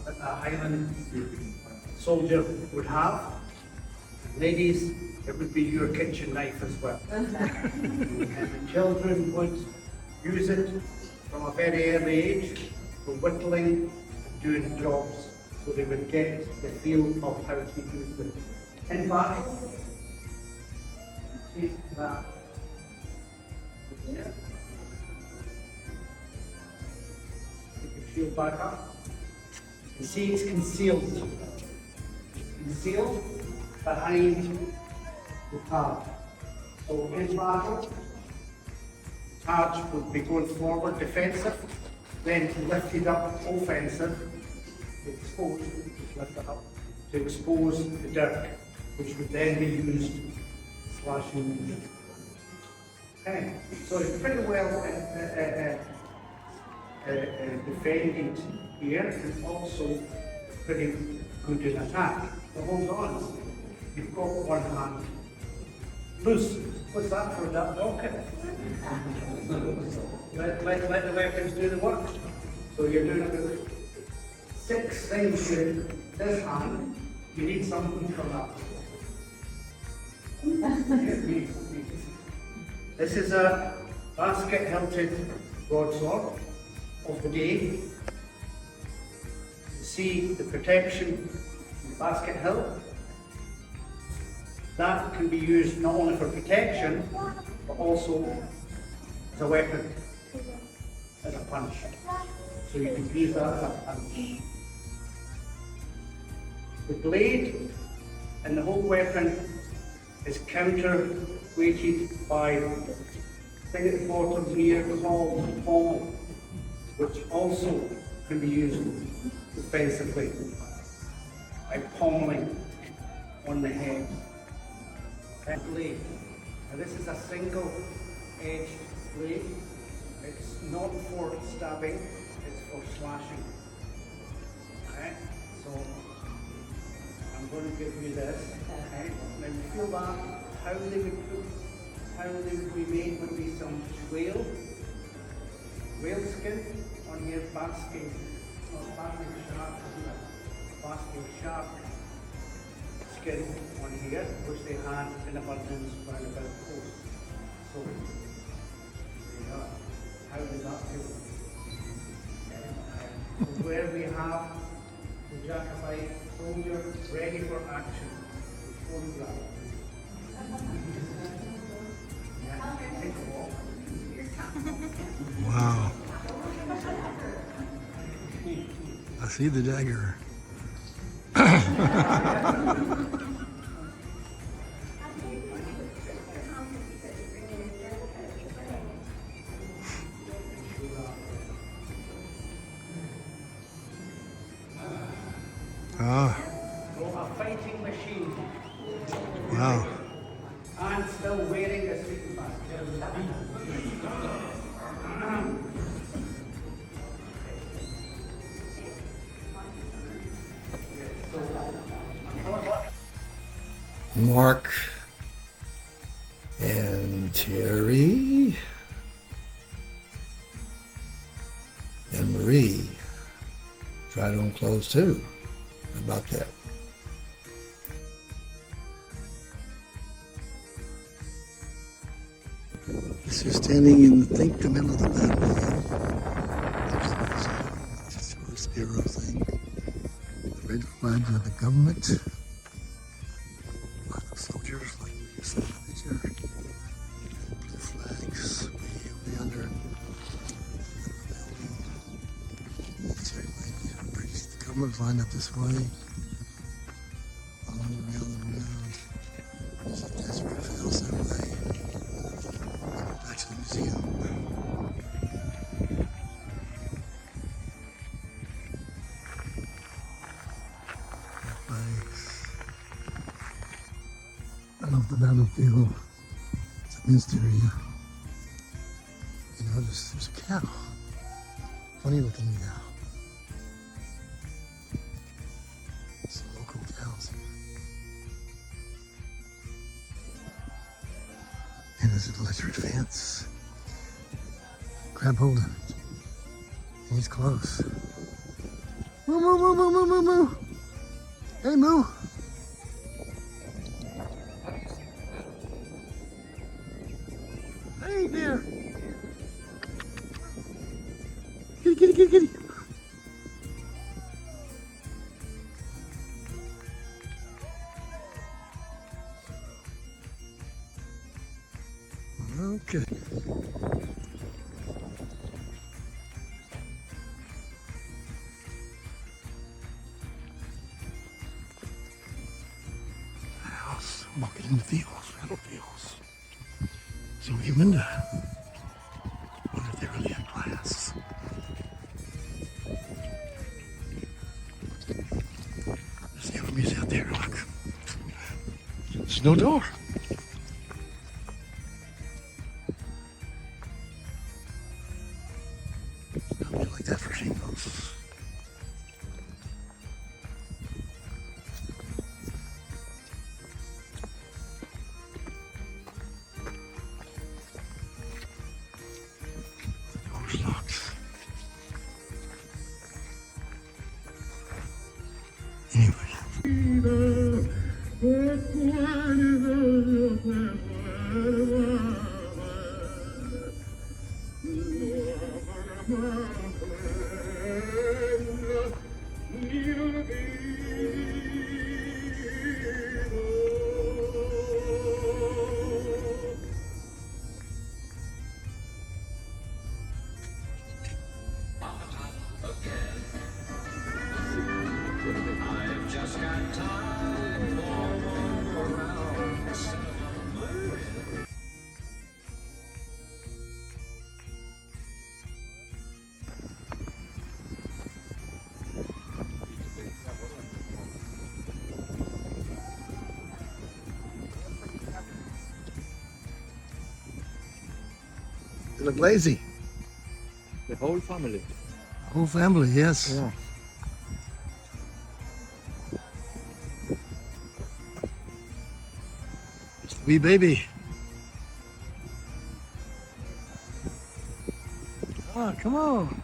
that a Highland soldier would have. Ladies, it would be your kitchen knife as well. And the children would use it from a very early age for whittling and doing jobs, so they would get the feel of how to use it. In battle, see that. Yeah. Take your shield back up. You see it's concealed. It's concealed behind the targe. So in battle, the targe would be going forward defensive, then lifted up offensive, exposed, just lift it up, to expose the dirk, which would then be used slashing. Okay, so it's pretty well defended here, and also pretty good in attack. So hold on, you've got one hand loose. What's that for that rocket? let the weapons do the work. So you're doing about 6 things with this hand. You need something for that. This is a basket-hilted broadsword of the day. You see the protection in the basket hilt. That can be used not only for protection, but also as a weapon, as a punch. So you can use that as a punch. The blade and the whole weapon is counterweighted by a thing at the bottom here called pommel, which also can be used defensively by pommeling on the head. And blade. Now this is a single-edged blade. It's not for stabbing, it's for slashing. Okay, so I'm going to give you this. Okay, now you feel that how they would be made would be some whale skin on here, basking shark, isn't it? Basking shark skin on here, which they had in abundance round about the coast. So there you are. How does that feel? So where we have the Jacobite soldier ready for action. Photograph. Yeah, take a walk. Wow. I see the dagger. A fighting machine. Wow. And still wearing a sleeping bag. Mark and Terry and Marie tried on clothes too. How about that? So standing in the middle of the battlefield. There's the sparrow thing. The red flags of the government. A lot of soldiers like we saw in the picture. Blue flags way under. The government lined up this way. All around and around. There's a desperate fields that way. Back to the museum. I love the battlefield. It's a Minster area. You know, there's a cow. Funny looking cow. Some local cows here. And there's an electric fence. Grab hold of it. He's close. Moo, moo, moo, moo, moo, moo, moo. Hey, moo. Hey there. Kitty, kitty, kitty, kitty. Okay. House, walking in the fields, meadow fields. So we wonder if they really have glass. There's the enemies out there, look. There's no door. I'll be like that for shingles. The door's locked. Anyway. They look lazy. The whole family. Whole family, yes. Yeah. It's the wee baby. Ah, come on.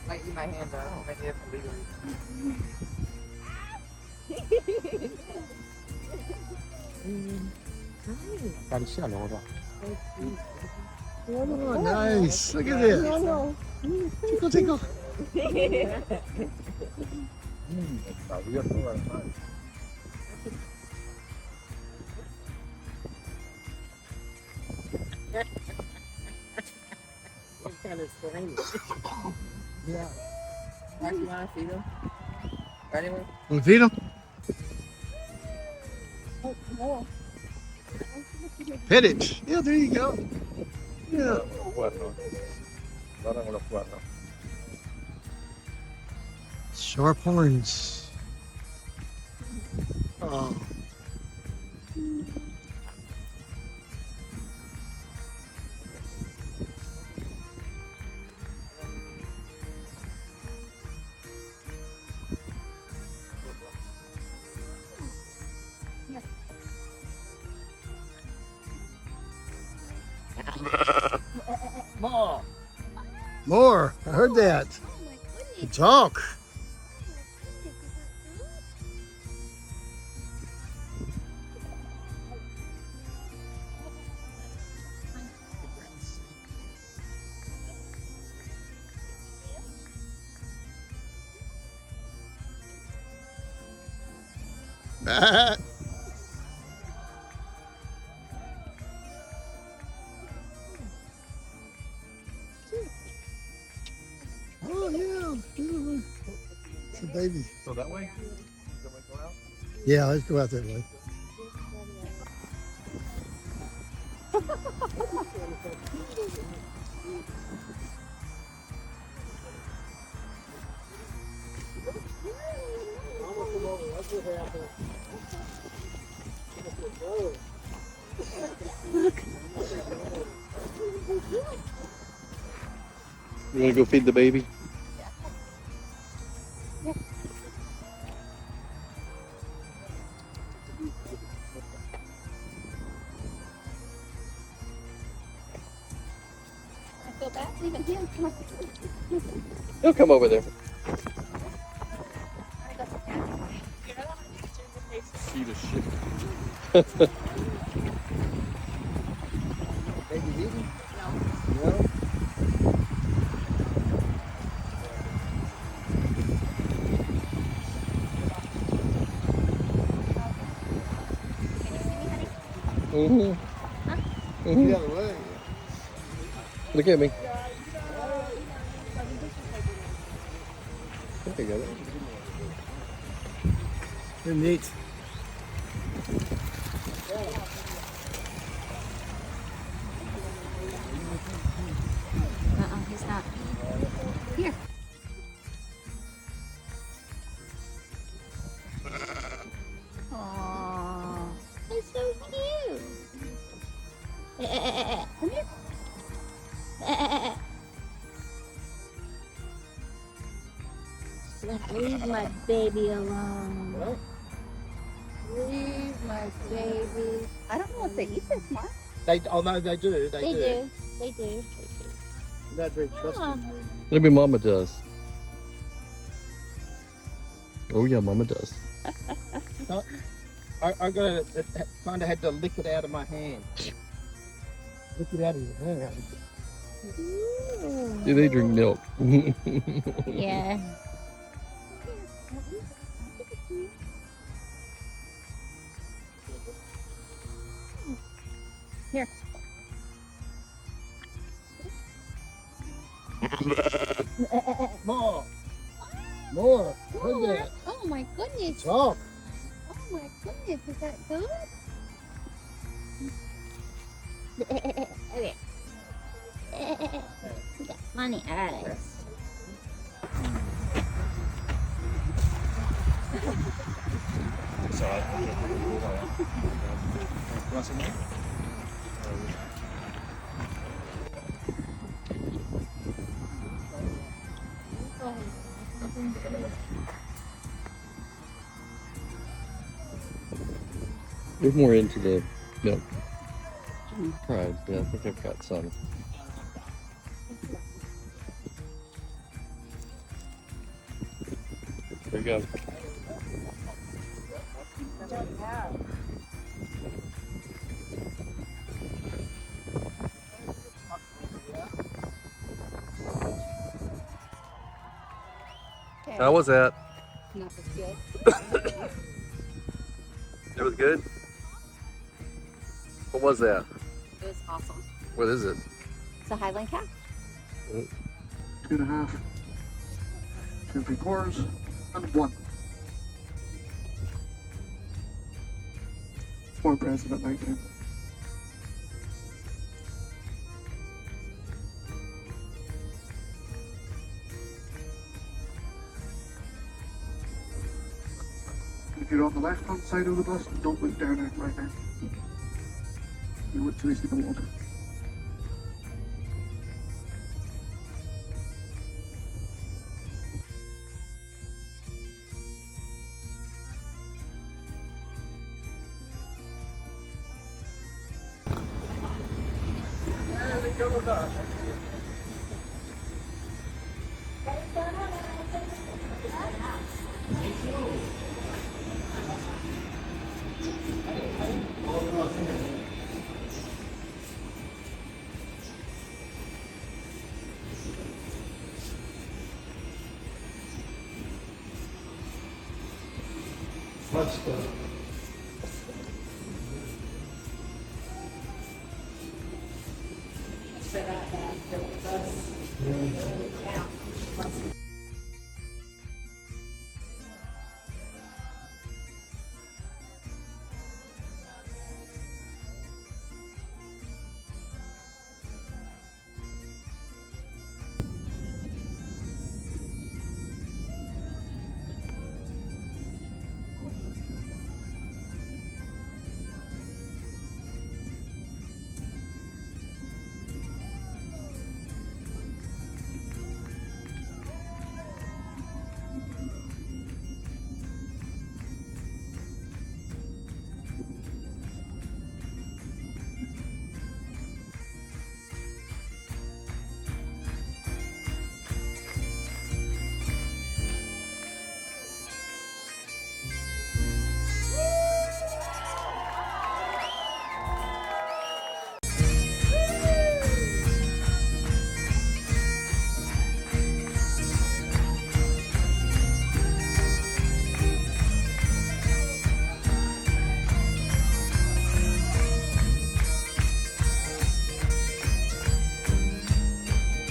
Might leave my hand out. Might have to leave Oh, nice. Look at this. Tickle, tickle. It's kind of strange. Yeah. Mark, you want to feed him? Anyway. Want to feed him? Oh, Pet it. Yeah, there you go. Yeah. Sharp horns. Oh. More. More. I heard that. Good talk. Oh yeah, it's a baby. Go that way? Go out? Yeah, let's go out that way. You want to go feed the baby? I feel bad leaving He'll come over there. See the shit. Baby's eating? No. No? Mm-hmm. Mm-hmm. Get out of the way. Look at me. There you go. You're neat. He's not. Here. Aww. He's so cute. Come here. Leave my baby alone. Leave my baby. I don't know if they eat this much. Oh no, they do. They do. They do. Not very Aw. Maybe Mama does. Oh yeah, Mama does. I gotta kind of had to lick it out of my hand. Look it out of your hand. Ooh. Do they drink milk? Yeah. Here. More. More. Look at that. Oh my goodness. Talk. Oh my goodness. Is that good? Okay. You got funny eyes. We're more into the milk. Right, yeah, I think I've got some. There you go. How was that? Not as good. It was good? What was that? It was awesome. What is it? It's a Highland calf. 2.5, 2 3/4, and 1. More impressive at night time. If you're on the left hand side of the bus, don't look down at right now. You look to the water. Let's go. So that,